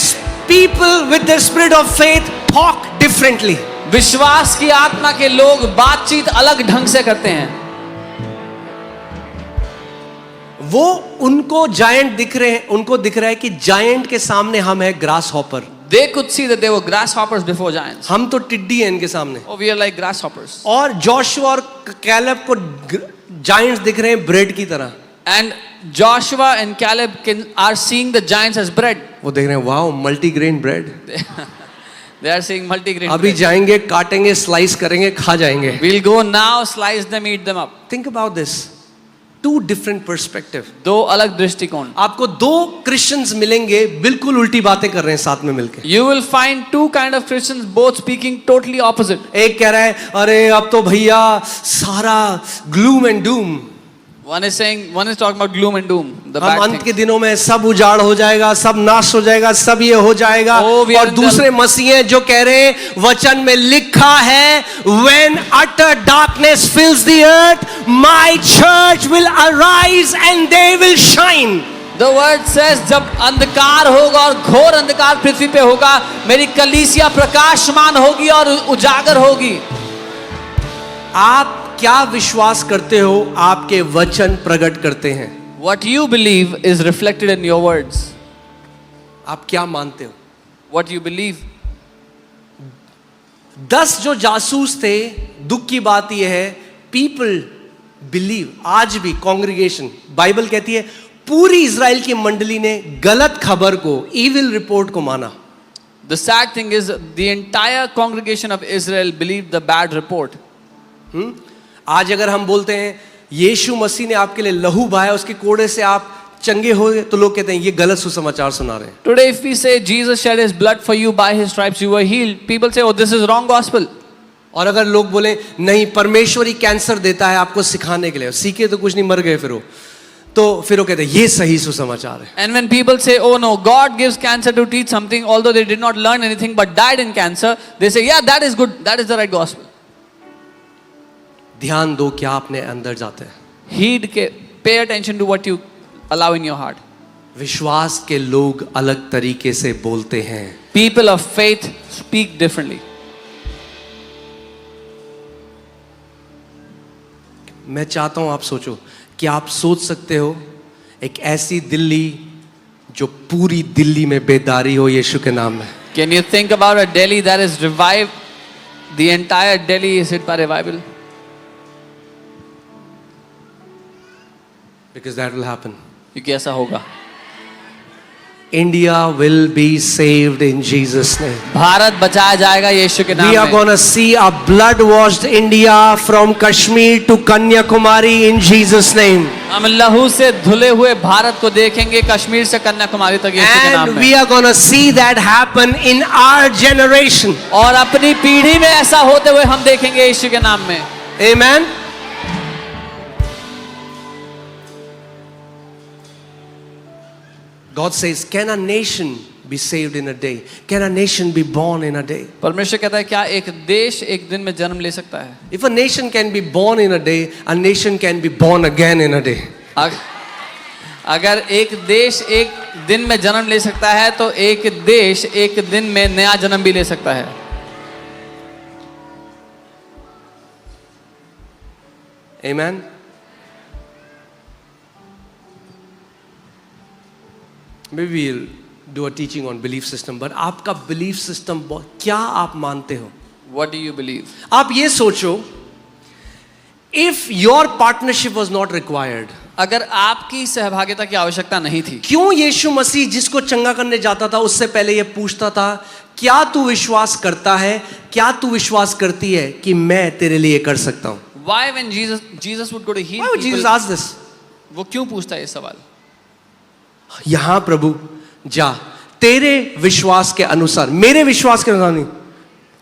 Speaker 1: people with the spirit of faith talk differently.
Speaker 2: विश्वास की आत्मा के लोग बातचीत अलग ढंग से करते हैं।
Speaker 1: वो उनको जायंट दिख रहे हैं, उनको दिख रहा है कि जायंट के सामने हम है grass hopper.
Speaker 2: They could see that they were grasshoppers before giants.
Speaker 1: हम तो टिड्डी हैं इनके सामने।
Speaker 2: Oh, we are like grasshoppers.
Speaker 1: और जोशुआ और कैलेब को जायंट्स दिख रहे हैं ब्रेड की तरह।
Speaker 2: And Joshua and Caleb are seeing the giants as bread.
Speaker 1: वो देख रहे हैं wow multigrain bread.
Speaker 2: They are seeing multigrain
Speaker 1: अभी
Speaker 2: bread.
Speaker 1: जाएंगे, काटेंगे, स्लाइस करेंगे, खा जाएंगे.
Speaker 2: We'll go now, slice them, eat them up.
Speaker 1: Think about this. Two different perspective.
Speaker 2: दो अलग दृष्टिकोण.
Speaker 1: आपको दो क्रिश्चियंस मिलेंगे बिल्कुल उल्टी बातें कर रहे हैं साथ में मिलके.
Speaker 2: You will find two kind of Christians both speaking totally opposite.
Speaker 1: एक कह रहा है अरे अब तो भैया सारा gloom and Doom.
Speaker 2: One is talking about gloom and doom, the
Speaker 1: हम
Speaker 2: bad
Speaker 1: अंत
Speaker 2: things.
Speaker 1: के दिनों में सब उजाड़ हो जाएगा, सब नाश हो जाएगा, सब ये हो जाएगा.
Speaker 2: Oh, we are
Speaker 1: और
Speaker 2: in the-
Speaker 1: दूसरे मसीह हैं जो कह रहे हैं वचन में लिखा है when utter darkness fills the earth my church will arise and they will shine.
Speaker 2: The word says जब अंधकार होगा और घोर अंधकार पृथ्वी पे होगा, मेरी कलीसिया प्रकाशमान होगी और उजागर होगी.
Speaker 1: आप क्या विश्वास करते हो आपके वचन प्रकट करते हैं.
Speaker 2: What you believe is reflected in your words.
Speaker 1: आप क्या मानते हो.
Speaker 2: What you believe.
Speaker 1: 10 जो जासूस थे, दुख की बात यह है पीपल बिलीव. आज भी कांग्रीगेशन बाइबल कहती है पूरी इजराइल की मंडली ने गलत खबर को, इविल रिपोर्ट को माना.
Speaker 2: The sad thing is the entire congregation of Israel believed the bad report.
Speaker 1: आज अगर हम बोलते हैं यीशु मसीह ने आपके लिए लहू बहाया, उसके कोड़े से आप चंगे हो गए, तो लोग कहते हैं ये गलत सुसमाचार सुना रहे हैं.
Speaker 2: Today if we say Jesus shed his blood for you, by his stripes you were healed, people say oh this is wrong gospel.
Speaker 1: और अगर लोग बोले नहीं परमेश्वर ही कैंसर देता है आपको सिखाने के लिए, सीखे तो कुछ नहीं मर गए फिर वो कहते हैं ये सही सुसमाचार है.
Speaker 2: And when people say oh no God gives cancer to teach something although they did not learn anything but died in cancer, they say yeah that is good, that is the right gospel.
Speaker 1: ध्यान दो क्या अपने अंदर जाते हैं.
Speaker 2: Heed के, pay attention to what you allow in your heart.
Speaker 1: विश्वास के लोग अलग तरीके से बोलते हैं.
Speaker 2: People of faith speak differently.
Speaker 1: मैं चाहता हूं आप सोचो कि आप सोच सकते हो एक ऐसी दिल्ली जो पूरी दिल्ली में बेदारी हो यीशु के नाम में.
Speaker 2: Can you think about a Delhi that is revived? The entire Delhi is hit by revival.
Speaker 1: Because that will happen.
Speaker 2: क्योंकि ऐसा होगा.
Speaker 1: India will be saved in Jesus' name.
Speaker 2: Bharat बचाया जाएगा यीशु के नाम
Speaker 1: We are
Speaker 2: में.
Speaker 1: going to see a blood-washed India from Kashmir to Kanyakumari in Jesus' name.
Speaker 2: हम लहू से धुले हुए भारत को देखेंगे कश्मीर से कन्याकुमारी तक यीशु के नाम
Speaker 1: And
Speaker 2: में.
Speaker 1: we are going to see that happen in our generation.
Speaker 2: और अपनी पीढ़ी में ऐसा होते हुए हम देखेंगे यीशु के नाम में.
Speaker 1: Amen. God says, can a nation be saved in a day? Can a nation be born in a day?
Speaker 2: परमेश्वर कहता है क्या एक देश एक दिन में जन्म ले सकता है?
Speaker 1: If a nation can be born in a day, a nation can be born again in a day.
Speaker 2: अगर एक देश एक दिन में जन्म ले सकता है तो एक देश एक दिन में नया जन्म भी ले सकता है.
Speaker 1: Amen. Maybe we'll do a teaching on belief system, but आपका belief system क्या आप मानते हो?
Speaker 2: What do you believe?
Speaker 1: आप ये सोचो, if your partnership was not required,
Speaker 2: अगर आपकी सहभागिता की आवश्यकता नहीं थी,
Speaker 1: क्यों यीशु मसीह जिसको चंगा करने जाता था उससे पहले ये पूछता था क्या तू विश्वास करता है, क्या तू विश्वास करती है कि मैं तेरे लिए कर सकता हूं?
Speaker 2: why when Jesus would go to heal
Speaker 1: Why would Jesus
Speaker 2: people,
Speaker 1: ask this?
Speaker 2: वो क्यों पूछता है ये सवाल?
Speaker 1: यहां प्रभु जा तेरे विश्वास के अनुसार, मेरे विश्वास के अनुसार नहीं,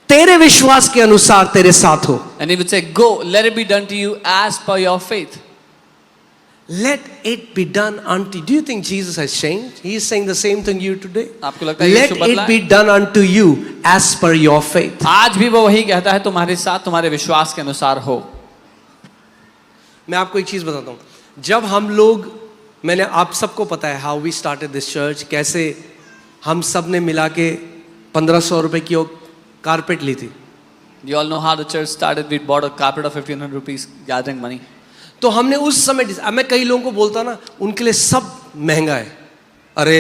Speaker 1: तेरे विश्वास के अनुसार तेरे साथ हो.
Speaker 2: And he would say, go, let it be done to you as per your faith.
Speaker 1: Let it be done unto. Do you think Jesus has changed? He is saying the same thing you today.
Speaker 2: आपको लगता है
Speaker 1: Let
Speaker 2: यीशु बदला
Speaker 1: it
Speaker 2: है?
Speaker 1: be done unto you as per your faith.
Speaker 2: आज भी वो वही कहता है तुम्हारे साथ तुम्हारे विश्वास के अनुसार हो.
Speaker 1: मैं आपको एक चीज बताता हूं. जब हम लोग, मैंने आप सबको पता है how we started this church, कैसे हम सब ने मिला के 1500 रुपए की कारपेट ली थी.
Speaker 2: You all know how the church started. We bought a carpet of 1500 rupees, gathering money.
Speaker 1: तो हमने उस समय, मैं कई लोगों को बोलता ना उनके लिए सब महंगा है. अरे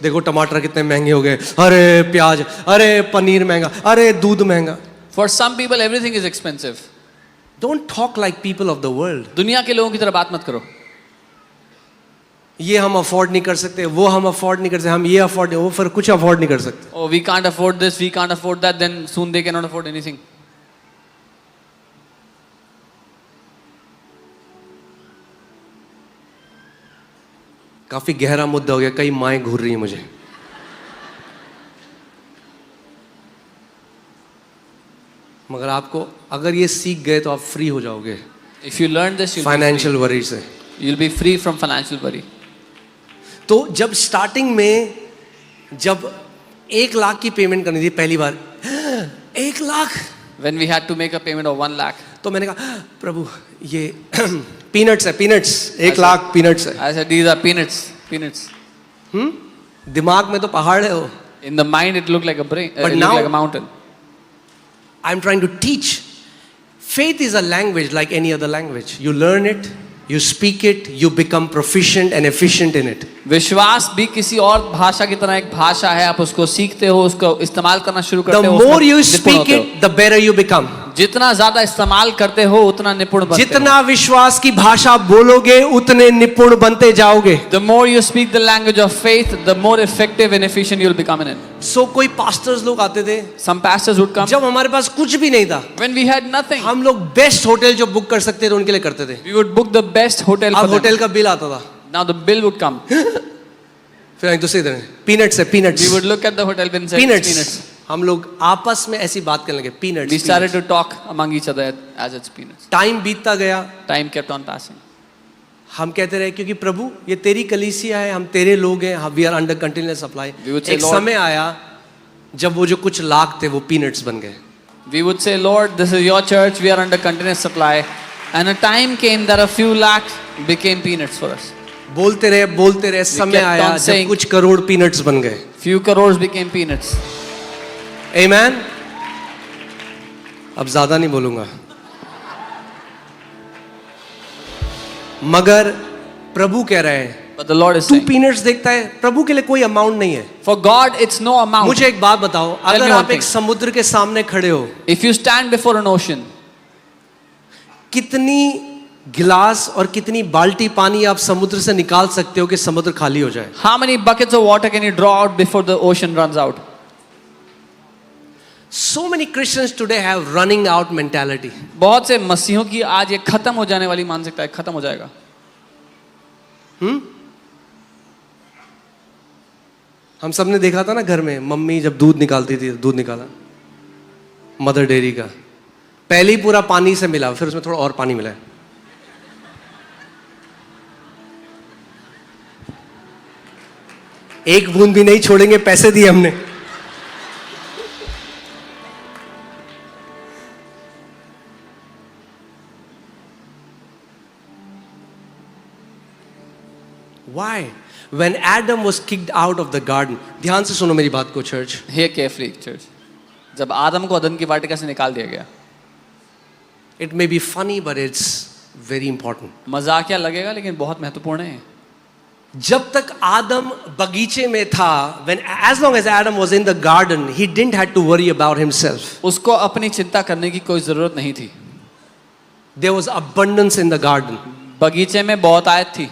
Speaker 1: देखो टमाटर कितने महंगे हो गए, अरे प्याज, अरे पनीर महंगा, अरे दूध महंगा.
Speaker 2: For some people everything is expensive.
Speaker 1: Don't talk like people of the world.
Speaker 2: दुनिया के लोगों की तरह बात मत करो.
Speaker 1: ये हम अफोर्ड नहीं कर सकते, वो हम अफोर्ड नहीं कर सकते, हम ये अफोर्ड नहीं, वो फिर कुछ अफोर्ड नहीं कर सकते.
Speaker 2: Oh, we can't afford this, we can't afford that, then soon they cannot afford anything.
Speaker 1: काफी गहरा मुद्दा हो गया, कई माएं घूर रही हैं मुझे. मगर आपको अगर ये सीख गए तो आप फ्री हो जाओगे
Speaker 2: If you learn this,
Speaker 1: financial worry से.
Speaker 2: you'll be free from financial worry.
Speaker 1: तो जब स्टार्टिंग में जब 1 लाख की पेमेंट करनी थी पहली बार, 1 lakh,
Speaker 2: When we had to make a payment of 1 lakh,
Speaker 1: तो मैंने कहा प्रभु ये पीनट्स है, पीनट्स, 1 लाख पीनट्स है.
Speaker 2: I said, these are peanuts, peanuts.
Speaker 1: दिमाग में तो पहाड़ है वो.
Speaker 2: In the mind, it looked like a brain,
Speaker 1: But
Speaker 2: it
Speaker 1: now-
Speaker 2: looked like a mountain.
Speaker 1: I'm trying to teach. Faith is a language like any other language. You learn it, you speak it, you become proficient and efficient in it.
Speaker 2: विश्वास भी किसी और भाषा की तरह एक भाषा है, आप उसको सीखते हो, उसको इस्तेमाल करना शुरू
Speaker 1: The
Speaker 2: करते हो,
Speaker 1: more
Speaker 2: उसमें
Speaker 1: you
Speaker 2: निपुण
Speaker 1: speak
Speaker 2: होते हो।
Speaker 1: it, the better you become.
Speaker 2: जितना ज्यादा इस्तेमाल करते हो उतना निपुण बनते हो।
Speaker 1: जितना विश्वास की भाषा बोलोगे उतने निपुण बनते जाओगे.
Speaker 2: The more you speak the language of faith, the more effective and efficient you'll become in it.
Speaker 1: So कोई पास्टर्स लोग आते थे,
Speaker 2: Some pastors would come
Speaker 1: जब हमारे पास कुछ भी नहीं था,
Speaker 2: when we had nothing.
Speaker 1: हम लोग बेस्ट होटल जो बुक कर सकते थे उनके लिए करते थे.
Speaker 2: We would book the best hotel for
Speaker 1: अब
Speaker 2: them.
Speaker 1: होटल का बिल आता था,
Speaker 2: Now the bill would come.
Speaker 1: फिर एक दूसरे तरह पीनट्स है,
Speaker 2: We
Speaker 1: peanuts,
Speaker 2: would look at the hotel bill and say, "It's
Speaker 1: peanuts.
Speaker 2: peanuts."
Speaker 1: हम लोग आपस में ऐसी बात करने लगे,
Speaker 2: We
Speaker 1: peanuts.
Speaker 2: started to talk among each other as it's peanuts.
Speaker 1: Time बीतता गया,
Speaker 2: Time kept on passing.
Speaker 1: हम कहते रहे क्योंकि प्रभु ये तेरी कलीसिया है, हम तेरे लोग हैं, हम we are under continuous supply.
Speaker 2: We would say,
Speaker 1: एक
Speaker 2: Lord-
Speaker 1: समय आया जब वो जो कुछ लाख थे वो पीनट्स बन गए.
Speaker 2: We would say, Lord, this is your church, we are under continuous supply. And a time came that a few lakhs became peanuts for us.
Speaker 1: बोलते रहे, समय
Speaker 2: kept
Speaker 1: आया
Speaker 2: on
Speaker 1: जब
Speaker 2: saying-
Speaker 1: कुछ करोड़ पीनट्स बन गए.
Speaker 2: Few crores became peanuts.
Speaker 1: Amen. अब ज्यादा नहीं बोलूंगा. मगर प्रभु कह रहे हैं,
Speaker 2: But the Lord is
Speaker 1: तू
Speaker 2: saying,
Speaker 1: पीनट्स देखता है, प्रभु के लिए कोई अमाउंट नहीं है.
Speaker 2: for God, it's no amount.
Speaker 1: मुझे एक बात बताओ,
Speaker 2: Tell
Speaker 1: अगर
Speaker 2: me one
Speaker 1: आप एक
Speaker 2: thing.
Speaker 1: समुद्र के सामने खड़े हो,
Speaker 2: If you stand before an ocean,
Speaker 1: कितनी गिलास और कितनी बाल्टी पानी आप समुद्र से निकाल सकते हो कि समुद्र खाली हो जाए?
Speaker 2: how many buckets of water can you draw out before the ocean runs out?
Speaker 1: So many Christians today have running out mentality.
Speaker 2: बहुत से मसीहों की आज ये खत्म हो जाने वाली मानसिकता है, खत्म हो जाएगा.
Speaker 1: हम सब ने देखा था ना घर में, मम्मी जब दूध निकालती थी, दूध निकाला मदर डेयरी का, पहले ही पूरा पानी से मिला, फिर उसमें थोड़ा और पानी मिला. एक बूंद भी नहीं छोड़ेंगे, पैसे दिए हमने. Why? When Adam was kicked out of the garden, ध्यान से सुनो मेरी बात को चर्च.
Speaker 2: Here carefully, church. जब आदम को अदन की वाटिका से निकाल दिया गया,
Speaker 1: It may be funny, but it's very important.
Speaker 2: मजाकिया लगेगा लेकिन बहुत महत्वपूर्ण है.
Speaker 1: जब तक आदम बगीचे में था, when as long as Adam was in the garden, he didn't have to worry about himself.
Speaker 2: उसको अपनी चिंता करने की कोई जरूरत नहीं थी.
Speaker 1: There was abundance in the garden.
Speaker 2: बगीचे में बहुत आयत थी.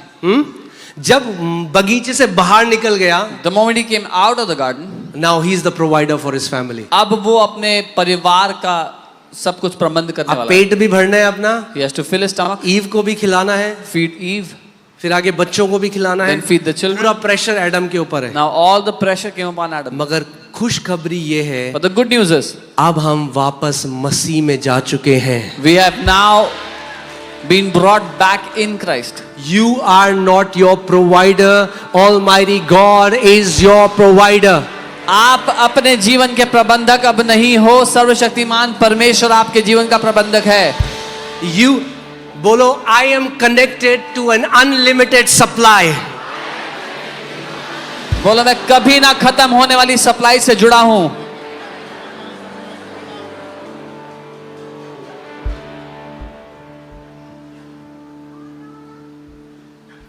Speaker 1: जब बगीचे से बाहर निकल गया,
Speaker 2: The moment he came out of the garden,
Speaker 1: now he is the provider for his family.
Speaker 2: अब वो अपने परिवार का सब कुछ प्रबंध करने
Speaker 1: अब
Speaker 2: वाला है.
Speaker 1: पेट भी भरना है अपना,
Speaker 2: He has to fill his stomach,
Speaker 1: Eve को भी खिलाना है,
Speaker 2: feed Eve,
Speaker 1: फिर आगे बच्चों को भी खिलाना है.
Speaker 2: then feed the children.
Speaker 1: पूरा प्रेशर एडम के ऊपर है.
Speaker 2: Now all the pressure came upon Adam.
Speaker 1: मगर खुशखबरी ये है,
Speaker 2: But the good news is,
Speaker 1: अब हम वापस मसीह में जा चुके हैं.
Speaker 2: we have now been brought back in Christ.
Speaker 1: You are not your provider. Almighty God is your provider.
Speaker 2: आप अपने जीवन के प्रबंधक अब नहीं हो, सर्वशक्तिमान परमेश्वर आपके जीवन का प्रबंधक है.
Speaker 1: You बोलो, I am connected to an unlimited supply.
Speaker 2: बोलो मैं कभी ना खत्म होने वाली सप्लाई से जुड़ा हूं.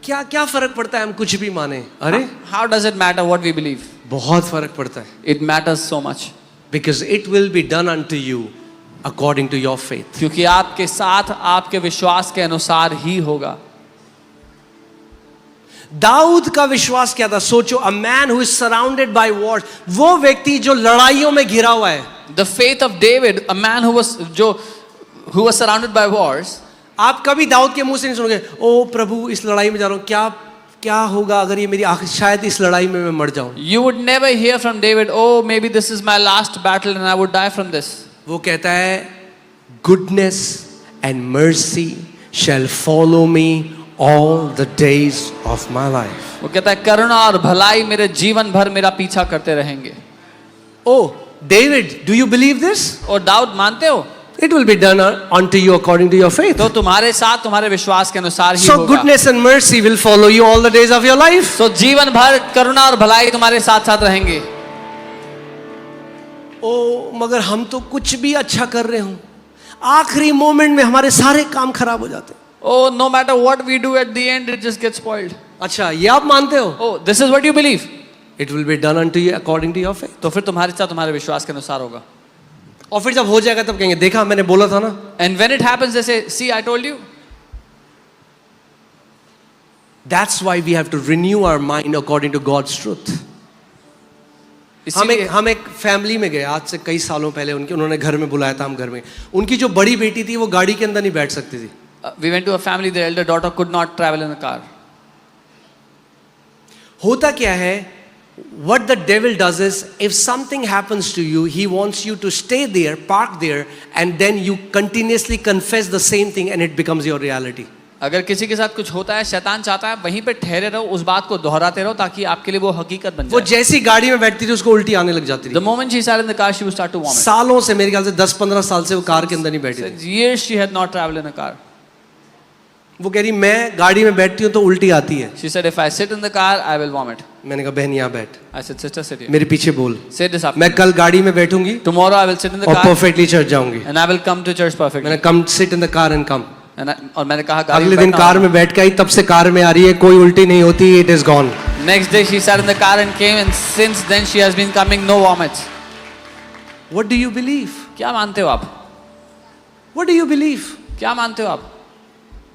Speaker 1: क्या क्या फर्क पड़ता है हम कुछ भी माने? अरे
Speaker 2: How does it matter what we believe?
Speaker 1: बहुत फर्क पड़ता है.
Speaker 2: It matters so much.
Speaker 1: Because it will be done unto you according to your faith.
Speaker 2: क्योंकि आपके साथ आपके विश्वास के अनुसार ही होगा.
Speaker 1: दाऊद का विश्वास क्या था? सोचो, a man who is surrounded by Wars, वो व्यक्ति जो लड़ाइयों में घिरा हुआ है.
Speaker 2: The faith of David, a man who was surrounded by wars.
Speaker 1: आप कभी दाऊद के मुंह से नहीं सुनोगे, ओ प्रभु इस लड़ाई में जा रहा हूं, क्या होगा अगर ये मेरी आखिर, शायद इस लड़ाई में मैं मर जाऊं.
Speaker 2: You would never hear from David, oh maybe this is my last battle and I would die from this.
Speaker 1: वो कहता है, goodness and mercy shall follow me all the days of my life.
Speaker 2: वो कहता है करुणा और भलाई मेरे जीवन भर मेरा पीछा करते रहेंगे.
Speaker 1: Oh David, do you believe this?
Speaker 2: और दाऊद मानते हो?
Speaker 1: It will be done unto you according to your faith.
Speaker 2: तो तुम्हारे साथ तुम्हारे विश्वास के अनुसार ही
Speaker 1: So
Speaker 2: होगा.
Speaker 1: goodness and mercy will follow you all the days of your life.
Speaker 2: तो जीवन भर करुणा और भलाई तुम्हारे साथ साथ रहेंगे.
Speaker 1: ओ मगर हम तो कुछ भी अच्छा कर रहे हो, आखिरी मोमेंट में हमारे सारे काम खराब हो जाते हैं.
Speaker 2: Oh, no matter what we do at the end, it just gets spoiled.
Speaker 1: अच्छा, ये आप मानते हो?
Speaker 2: Oh, this is what you believe.
Speaker 1: It will be done unto you according to your faith.
Speaker 2: तो फिर तुम्हारे साथ तुम्हारे विश्वास के अनुसार होगा.
Speaker 1: और फिर जब हो जाएगा तब कहेंगे, देखा मैंने बोला था ना.
Speaker 2: And when it happens, they say, see, I told you.
Speaker 1: That's why we have to renew our mind according to God's truth. हम एक फैमिली में गए आज से कई सालों पहले, उन्होंने घर में बुलाया था, हम घर में. उनकी जो बड़ी बेटी थी वो गाड़ी के अंदर नहीं बैठ सकती थी.
Speaker 2: We went to a family, the elder daughter could not travel in a car.
Speaker 1: होता क्या है, what the devil does is, if something happens to you, he wants you to stay there, park there, and then you continuously confess the same thing and it becomes your reality.
Speaker 2: अगर किसी के साथ कुछ होता है, शैतान चाहता है वहीं पे ठहरे रहो, उस बात को दोहराते रहो ताकि आपके लिए वो हकीकत बन जाए.
Speaker 1: वो जैसी गाड़ी में बैठती थी उसको उल्टी आने लग जाती थी.
Speaker 2: The moment she sat in the car, she would start to vomit.
Speaker 1: सालों से, मेरे ख्याल से 10-15 साल से वो कार के अंदर नहीं बैठी थी.
Speaker 2: Years she had not traveled in a car.
Speaker 1: वो कह रही मैं गाड़ी में बैठती हूँ तो उल्टी आती है.
Speaker 2: She said, if I sit in the car, I will vomit.
Speaker 1: मैंने कहा बहन यहाँ बैठ.
Speaker 2: I said, sister, sit here.
Speaker 1: मेरे पीछे बोल.
Speaker 2: Say this after.
Speaker 1: मैं कल गाड़ी में बैठूंगी
Speaker 2: Tomorrow I will sit in the
Speaker 1: और
Speaker 2: car
Speaker 1: परफेक्टली चर्च जाऊंगी.
Speaker 2: and I will come to church perfectly.
Speaker 1: मैंने come sit in the car and come.
Speaker 2: और मैंने कहा गाड़ी
Speaker 1: अगले
Speaker 2: में
Speaker 1: दिन
Speaker 2: बैठना
Speaker 1: कार
Speaker 2: होगा.
Speaker 1: में बैठ के आई, तब से कार में आ रही है, कोई उल्टी नहीं होती. It is gone.
Speaker 2: Next day she sat in the car and came, and since then she has been coming, no vomits.
Speaker 1: What do you believe?
Speaker 2: क्या मानते हो आप?
Speaker 1: What do you believe?
Speaker 2: क्या मानते हो आप?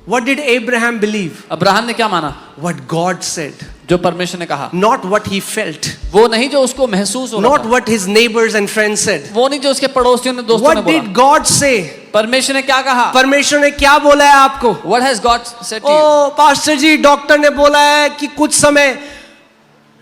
Speaker 1: What did Abraham believe?
Speaker 2: Abraham ने क्या माना?
Speaker 1: What God said.
Speaker 2: जो परमेश्वर ने कहा.
Speaker 1: Not what he felt.
Speaker 2: वो नहीं जो उसको महसूस हो रहा
Speaker 1: Not
Speaker 2: था.
Speaker 1: what his neighbors and friends said.
Speaker 2: वो नहीं जो उसके पड़ोसियों ने दोस्तों ने
Speaker 1: What
Speaker 2: बोला.
Speaker 1: did God say?
Speaker 2: परमेश्वर ने क्या कहा?
Speaker 1: परमेश्वर ने क्या बोला है आपको?
Speaker 2: What has God said to you?
Speaker 1: ओ पास्टर जी, डॉक्टर ने बोला है कि कुछ समय,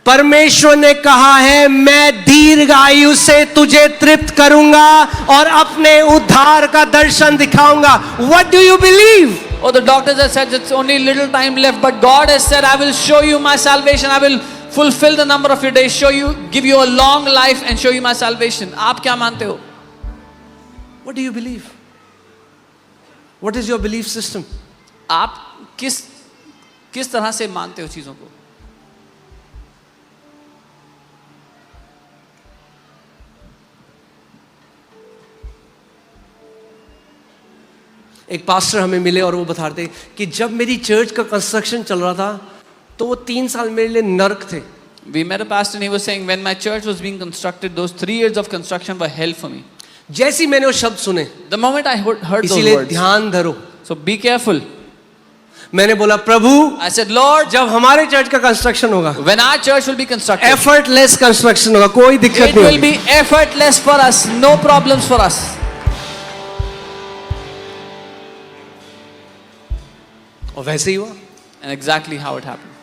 Speaker 1: परमेश्वर ने कहा है मैं दीर्घ आयु से तुझे तृप्त करूंगा और अपने उद्धार का दर्शन दिखाऊंगा. What do you believe?
Speaker 2: Oh, the doctors have said it's only little time left, but God has said, I will show you my salvation. I will fulfill the number of your days, show you, give you a long life and show you my salvation. आप क्या मानते हो?
Speaker 1: What do you believe? What is your belief system?
Speaker 2: आप किस तरह से मानते हो चीजों को?
Speaker 1: एक पास्टर हमें मिले और वो बताते कि जब मेरी चर्च का कंस्ट्रक्शन चल रहा था तो वो 3 साल मेरे लिए नर्क थे.
Speaker 2: We met a pastor and he was saying, when my church was being constructed, those 3 years of construction were hell for me.
Speaker 1: जैसी मैंने वो शब्द सुने,
Speaker 2: The moment I heard those
Speaker 1: इसीलिए
Speaker 2: words,
Speaker 1: ध्यान धरो.
Speaker 2: so be careful.
Speaker 1: मैंने बोला प्रभु,
Speaker 2: I said, Lord,
Speaker 1: जब हमारे चर्च का कंस्ट्रक्शन होगा,
Speaker 2: when our church will be constructed,
Speaker 1: effortless construction होगा, कोई दिक्कत
Speaker 2: it
Speaker 1: नहीं
Speaker 2: will
Speaker 1: होगी.
Speaker 2: be effortless for us, no problems for us.
Speaker 1: और वैसे ही हुआ.
Speaker 2: And exactly how it happened.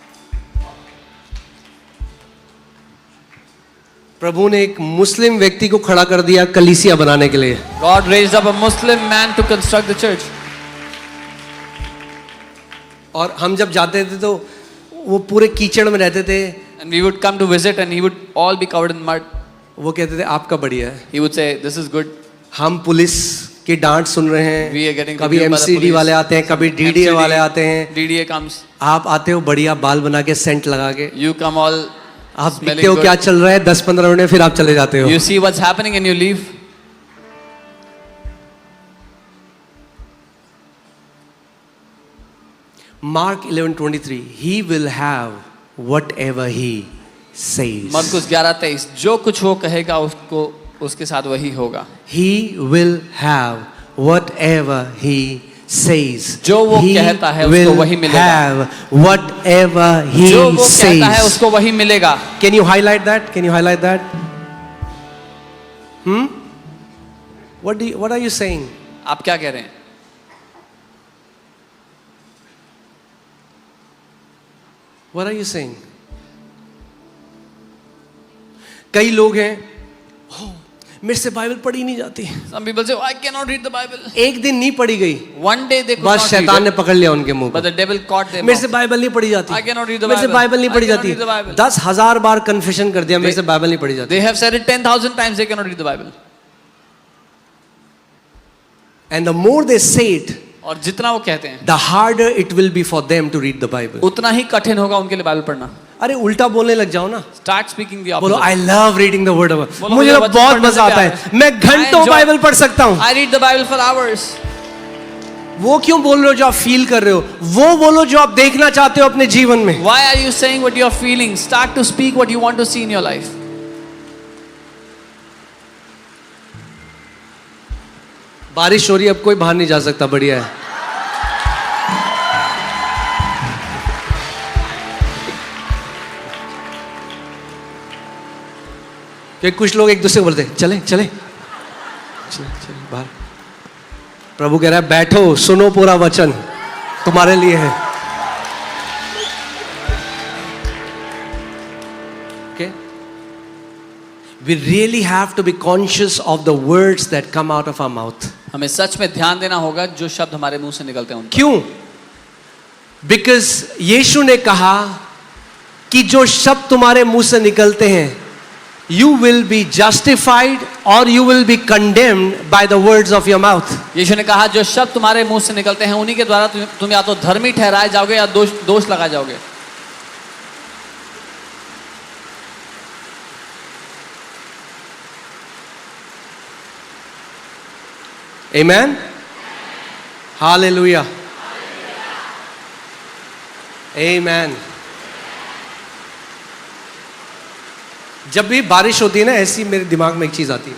Speaker 1: प्रभु ने एक मुस्लिम व्यक्ति को खड़ा कर दिया कलीसिया बनाने के लिए.
Speaker 2: God raised up a Muslim man to construct the church.
Speaker 1: और हम जब जाते थे तो वो पूरे कीचड़ में रहते थे.
Speaker 2: And we would come to visit and he would all be covered in mud.
Speaker 1: वो कहते थे आपका बढ़िया है.
Speaker 2: He would say, this is good.
Speaker 1: हम पुलिस की डांट सुन रहे
Speaker 2: We are
Speaker 1: हैं,
Speaker 2: getting
Speaker 1: कभी
Speaker 2: rebuked by the
Speaker 1: MCD
Speaker 2: police.
Speaker 1: वाले आते हैं, कभी डीडीए
Speaker 2: MCD,
Speaker 1: वाले आते हैं.
Speaker 2: DDA comes.
Speaker 1: आप आते हो बढ़िया बाल बना के, सेंट लगा के,
Speaker 2: You come all
Speaker 1: आप
Speaker 2: smelling
Speaker 1: देखते हो
Speaker 2: good.
Speaker 1: क्या चल रहा है, 10-15 मिनट में फिर आप चले जाते हो.
Speaker 2: You see what's happening and you leave.
Speaker 1: Mark 11:23, he will have whatever he says.
Speaker 2: मरकुस 11:23, जो कुछ वो कहेगा उसको उसके साथ वही होगा.
Speaker 1: He will have whatever he says.
Speaker 2: जो वो
Speaker 1: He
Speaker 2: कहता है, उसको
Speaker 1: will
Speaker 2: वही मिलेगा।
Speaker 1: have whatever he
Speaker 2: जो वो कहता है
Speaker 1: says.
Speaker 2: उसको वही मिलेगा।
Speaker 1: Can you highlight that? Can you highlight that? What are you saying?
Speaker 2: आप क्या कह रहे हैं?
Speaker 1: What are you saying? कई लोग हैं, "Oh, मेरे से बाइबल पढ़ी नहीं जाती,
Speaker 2: Some people say, I cannot read the Bible.
Speaker 1: एक दिन नहीं पढ़ी गई,
Speaker 2: One day they could
Speaker 1: बस
Speaker 2: not
Speaker 1: शैतान
Speaker 2: read
Speaker 1: ने
Speaker 2: it,
Speaker 1: पकड़ लिया उनके मुंह
Speaker 2: but
Speaker 1: को।
Speaker 2: the devil caught them.
Speaker 1: मेरे से बाइबल नहीं पढ़ी जाती,
Speaker 2: I cannot read the
Speaker 1: मेरे से
Speaker 2: Bible.
Speaker 1: बाइबल नहीं
Speaker 2: I
Speaker 1: पढ़ी
Speaker 2: cannot
Speaker 1: जाती।
Speaker 2: read the Bible.
Speaker 1: 10,000 bar confession कर दिया, मेरे से बाइबल नहीं पढ़ी जाती।
Speaker 2: They have said it 10,000 times they cannot read the Bible.
Speaker 1: And the more they say it,
Speaker 2: और जितना वो कहते हैं,
Speaker 1: the harder it will be for them to read the Bible.
Speaker 2: उतना ही कठिन होगा उनके लिए बाइबल पढ़ना।
Speaker 1: अरे उल्टा बोलने लग जाओ ना,
Speaker 2: Start speaking the
Speaker 1: बोलो
Speaker 2: opposite.
Speaker 1: I love reading the word of God.
Speaker 2: बोलो,
Speaker 1: मुझे
Speaker 2: मुझे
Speaker 1: तो
Speaker 2: वचन
Speaker 1: बहुत
Speaker 2: पढ़ने से
Speaker 1: मजा आता
Speaker 2: प्यार
Speaker 1: है, मैं घंटों
Speaker 2: I enjoy-
Speaker 1: बाइबल पढ़ सकता हूँ।
Speaker 2: I read the Bible for hours.
Speaker 1: वो क्यों बोल रहे हो जो आप फील कर रहे हो, वो बोलो जो आप देखना चाहते हो अपने जीवन में।
Speaker 2: Why are you saying what you are feeling? Start to speak what you want to see in your life.
Speaker 1: बारिश हो रही है, अब कोई बाहर नहीं जा सकता, बढ़िया है। कि कुछ लोग एक दूसरे को बोलते हैं, चले चले चले चले बाहर। प्रभु कह रहा है बैठो, सुनो पूरा वचन तुम्हारे लिए है। Okay? We really have to be conscious of the words that come out of our mouth.
Speaker 2: हमें सच में ध्यान देना होगा जो शब्द हमारे मुंह से निकलते हैं उन पर।
Speaker 1: क्यों? Because यीशु ने कहा कि जो शब्द तुम्हारे मुंह से निकलते हैं, you will be justified or you will be condemned by the words of your mouth.
Speaker 2: यीशु ने कहा जो शब्द तुम्हारे मुंह से निकलते हैं उन्हीं के द्वारा तुम या तो धर्मी ठहराए जाओगे या दोष लगा जाओगे।
Speaker 1: Amen? Hallelujah. Amen. जब भी बारिश होती है ना, ऐसी मेरे दिमाग में एक चीज आती है।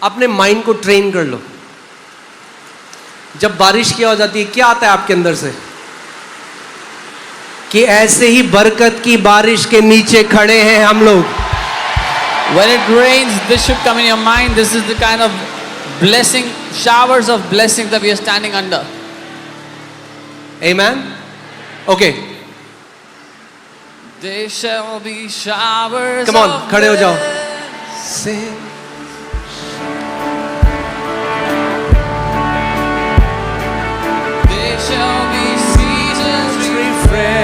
Speaker 1: अपने माइंड को ट्रेन कर लो। जब बारिश क्या हो जाती है, क्या आता है आपके अंदर से? कि ऐसे ही बरकत की बारिश के नीचे खड़े हैं हम लोग।
Speaker 2: When it rains, this should come in your mind. This is the kind of blessing, showers of blessings that we are standing under.
Speaker 1: Amen? Okay.
Speaker 2: There shall be showers.
Speaker 1: Come on,
Speaker 2: of
Speaker 1: खड़े हो जाओ।
Speaker 2: blessing. There shall be seasons refreshing,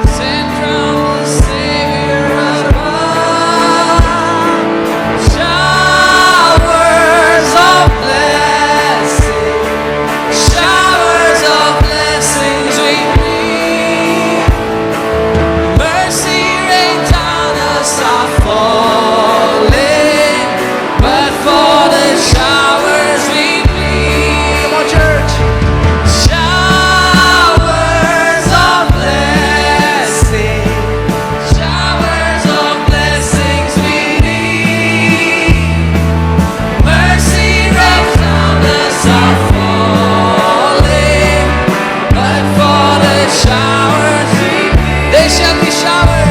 Speaker 2: sent from the Savior above. Showers of blessing, showers of blessings we need. Mercy rain down us are falling, but for the showers we need.
Speaker 1: Come on, church.
Speaker 2: Showers of blessing, showers of blessings we need. Mercy rain down us are falling, but for the showers we need. There shall be showers.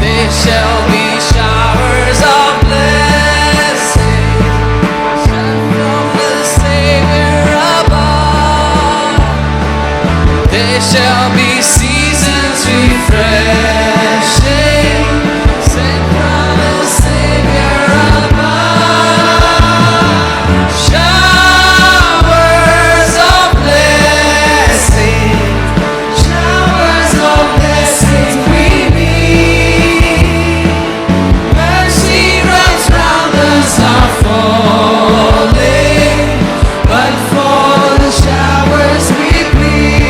Speaker 2: There shall be showers of blessing, sent from the Savior above. There shall be seasons refreshing, sent from the Savior above. Showers of blessing, showers of blessing we need. Mercy runs round us are falling, but for the showers we plead.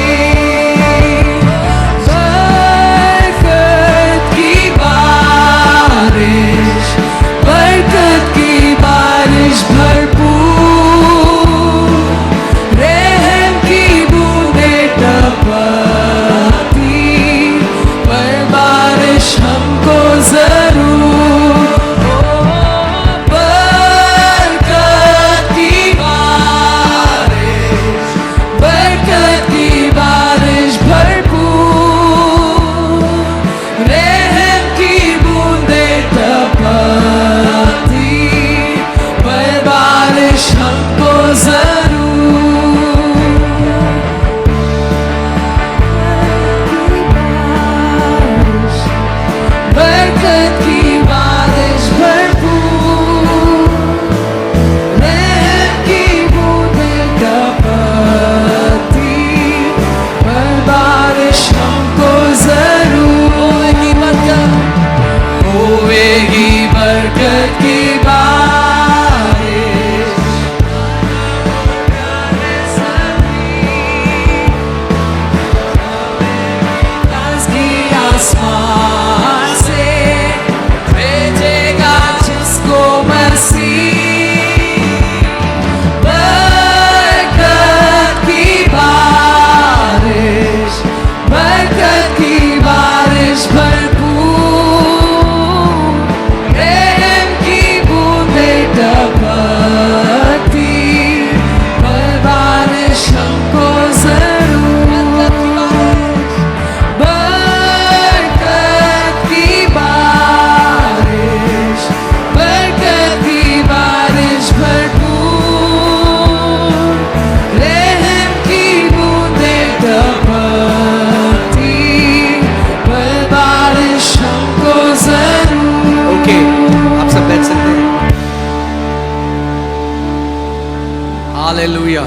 Speaker 1: Hallelujah.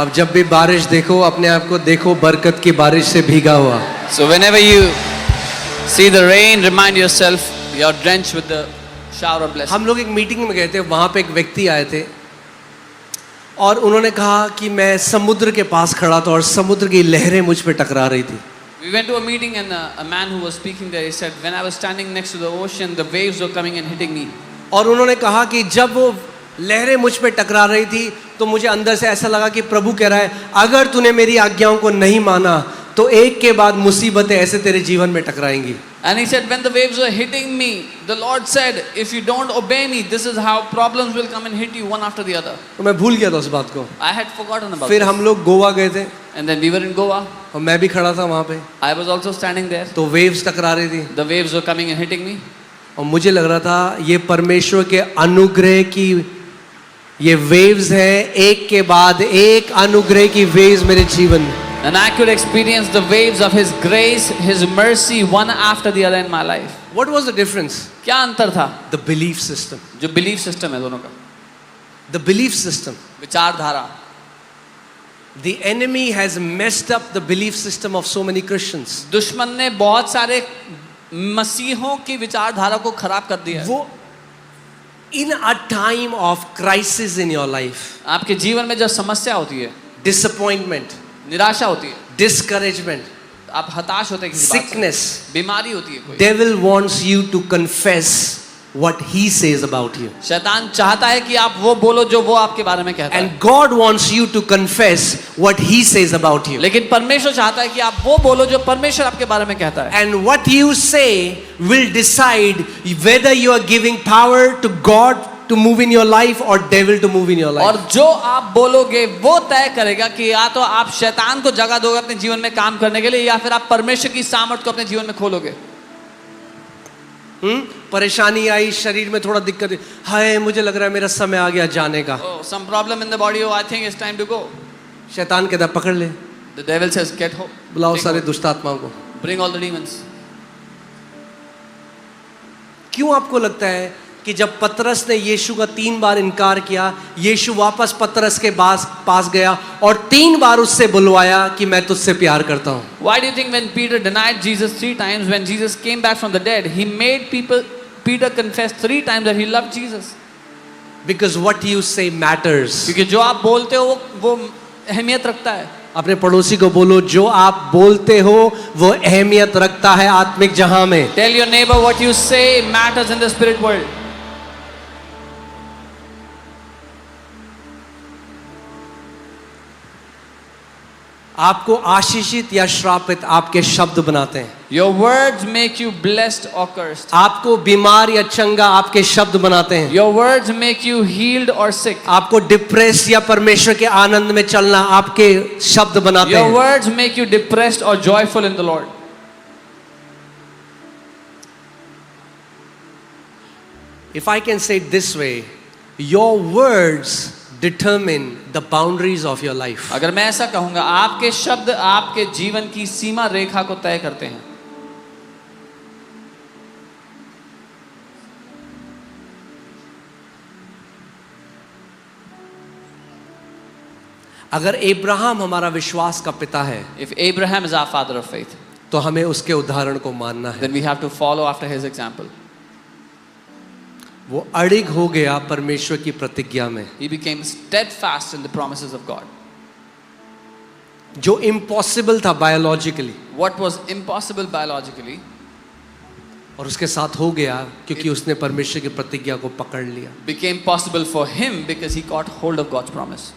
Speaker 1: अब जब भी बारिश देखो, अपने आप को देखो बरकत की बारिश से भीगा हुआ।
Speaker 2: So whenever you see the rain, remind yourself you're drenched with the shower of blessing.
Speaker 1: हम लोग एक मीटिंग में गए थे, वहाँ पे एक व्यक्ति आए थे और उन्होंने कहा कि मैं समुद्र के पास खड़ा था और समुद्र की लहरें मुझ पे टकरा रही थी।
Speaker 2: We went to a meeting and a man who was speaking there, he said, when I was standing next to the ocean, the waves were coming and hitting me.
Speaker 1: और उन्होंने कहा कि जब वो लहरें मुझ पे टकरा रही थी तो मुझे अंदर से ऐसा लगा कि प्रभु कह रहा है, अगर तूने मेरी आज्ञाओं को नहीं माना तो एक के बाद मुसीबतें ऐसे तेरे जीवन में टकराएंगी।
Speaker 2: And he said, when the waves were hitting me, the Lord said, if you don't obey me, this is how problems will come and hit you one after the other.
Speaker 1: तो मैं भूल गया था उस बात को।
Speaker 2: I had forgotten about
Speaker 1: फिर
Speaker 2: this.
Speaker 1: हम लोग गोवा गए थे
Speaker 2: And then we were in Goa.
Speaker 1: और मैं भी खड़ा था वहाँ पे,
Speaker 2: I was also standing there.
Speaker 1: तो वेव्स टकरा रही थी
Speaker 2: The waves were coming and hitting me.
Speaker 1: और मुझे लग रहा था ये परमेश्वर के अनुग्रह की ये वेव्स हैं, एक के बाद एक अनुग्रह की वेव्स मेरे जीवन में।
Speaker 2: And I could experience the waves of His grace, His mercy, one after the other in my life.
Speaker 1: What was the difference?
Speaker 2: क्या अंतर था?
Speaker 1: The belief system.
Speaker 2: जो belief system है दोनों का,
Speaker 1: The belief system.
Speaker 2: विचारधारा.
Speaker 1: The enemy has messed up the belief system of so many Christians.
Speaker 2: दुश्मन ने बहुत सारे मसीहों की विचारधारा को खराब कर दिया है.
Speaker 1: वो in a time of crisis in your life,
Speaker 2: आपके जीवन में जब समस्या होती है,
Speaker 1: disappointment,
Speaker 2: निराशा होती है,
Speaker 1: discouragement,
Speaker 2: आप हताश होते हैं किसी बात से,
Speaker 1: sickness,
Speaker 2: बीमारी होती है कोई,
Speaker 1: devil wants you to confess what he says about you.
Speaker 2: शैतान चाहता है कि आप वो बोलो जो वो आपके बारे में कहता है.
Speaker 1: And God wants you to confess what he says about you.
Speaker 2: लेकिन परमेश्वर चाहता है कि आप वो बोलो जो परमेश्वर आपके बारे में कहता है.
Speaker 1: And what you say will decide whether you are giving power to God to move in your life or devil to move in your life.
Speaker 2: और जो आप बोलोगे वो तय करेगा कि या तो आप शैतान को जगह दोगे अपने जीवन में काम करने के लिए, या फिर आप परमेश्वर की सामर्थ को अपने जीवन में खोलोगे.
Speaker 1: परेशानी आई, शरीर में थोड़ा दिक्कत है, हाय मुझे लग रहा है मेरा समय आ गया जाने का.
Speaker 2: Oh, some problem in the body. Oh, I think it's time to go.
Speaker 1: शैतान कहता है पकड़ ले,
Speaker 2: The devil says, get home.
Speaker 1: बुलाओ सारे दुष्ट आत्माओं को.
Speaker 2: Bring all the demons.
Speaker 1: क्यों आपको लगता है कि जब पतरस ने यीशु का 3 बार इनकार किया, यीशु वापस पतरस के पास गया और 3 बार उससे बुलवाया कि मैं तुझसे प्यार करता हूं?
Speaker 2: Why do you think when Peter denied Jesus 3 times, when Jesus came back from the dead, he made Peter confess 3 times that he loved Jesus?
Speaker 1: Because what you say matters.
Speaker 2: क्योंकि जो आप बोलते हो वो अहमियत रखता है.
Speaker 1: अपने पड़ोसी को बोलो, जो आप बोलते हो वो अहमियत रखता है आत्मिक जहां में.
Speaker 2: Tell your neighbor what you say matters in the spirit world.
Speaker 1: आपको आशीषित या श्रापित आपके शब्द बनाते हैं.
Speaker 2: Your words make you blessed or cursed.
Speaker 1: आपको बीमार या चंगा आपके शब्द बनाते हैं.
Speaker 2: Your words make you healed or sick.
Speaker 1: आपको डिप्रेस या परमेश्वर के आनंद में चलना आपके शब्द बनाते
Speaker 2: Your
Speaker 1: हैं.
Speaker 2: words make you depressed or joyful in the Lord.
Speaker 1: If I can say it this way, your words determine the boundaries of your life.
Speaker 2: अगर मैं ऐसा कहूंगा, आपके शब्द आपके जीवन की सीमा रेखा को तय करते हैं.
Speaker 1: अगर अब्राहम हमारा विश्वास का पिता है,
Speaker 2: If Abraham is our father of faith,
Speaker 1: तो हमें उसके उदाहरण को मानना है.
Speaker 2: then we have to follow after his example.
Speaker 1: वो अड़िग हो गया परमेश्वर की प्रतिज्ञा में.
Speaker 2: He became steadfast in the promises of God.
Speaker 1: जो इम्पॉसिबल था biologically,
Speaker 2: What was impossible biologically
Speaker 1: और उसके साथ हो गया क्योंकि उसने परमेश्वर की प्रतिज्ञा को पकड़ लिया.
Speaker 2: became possible for him because he caught hold of God's promise.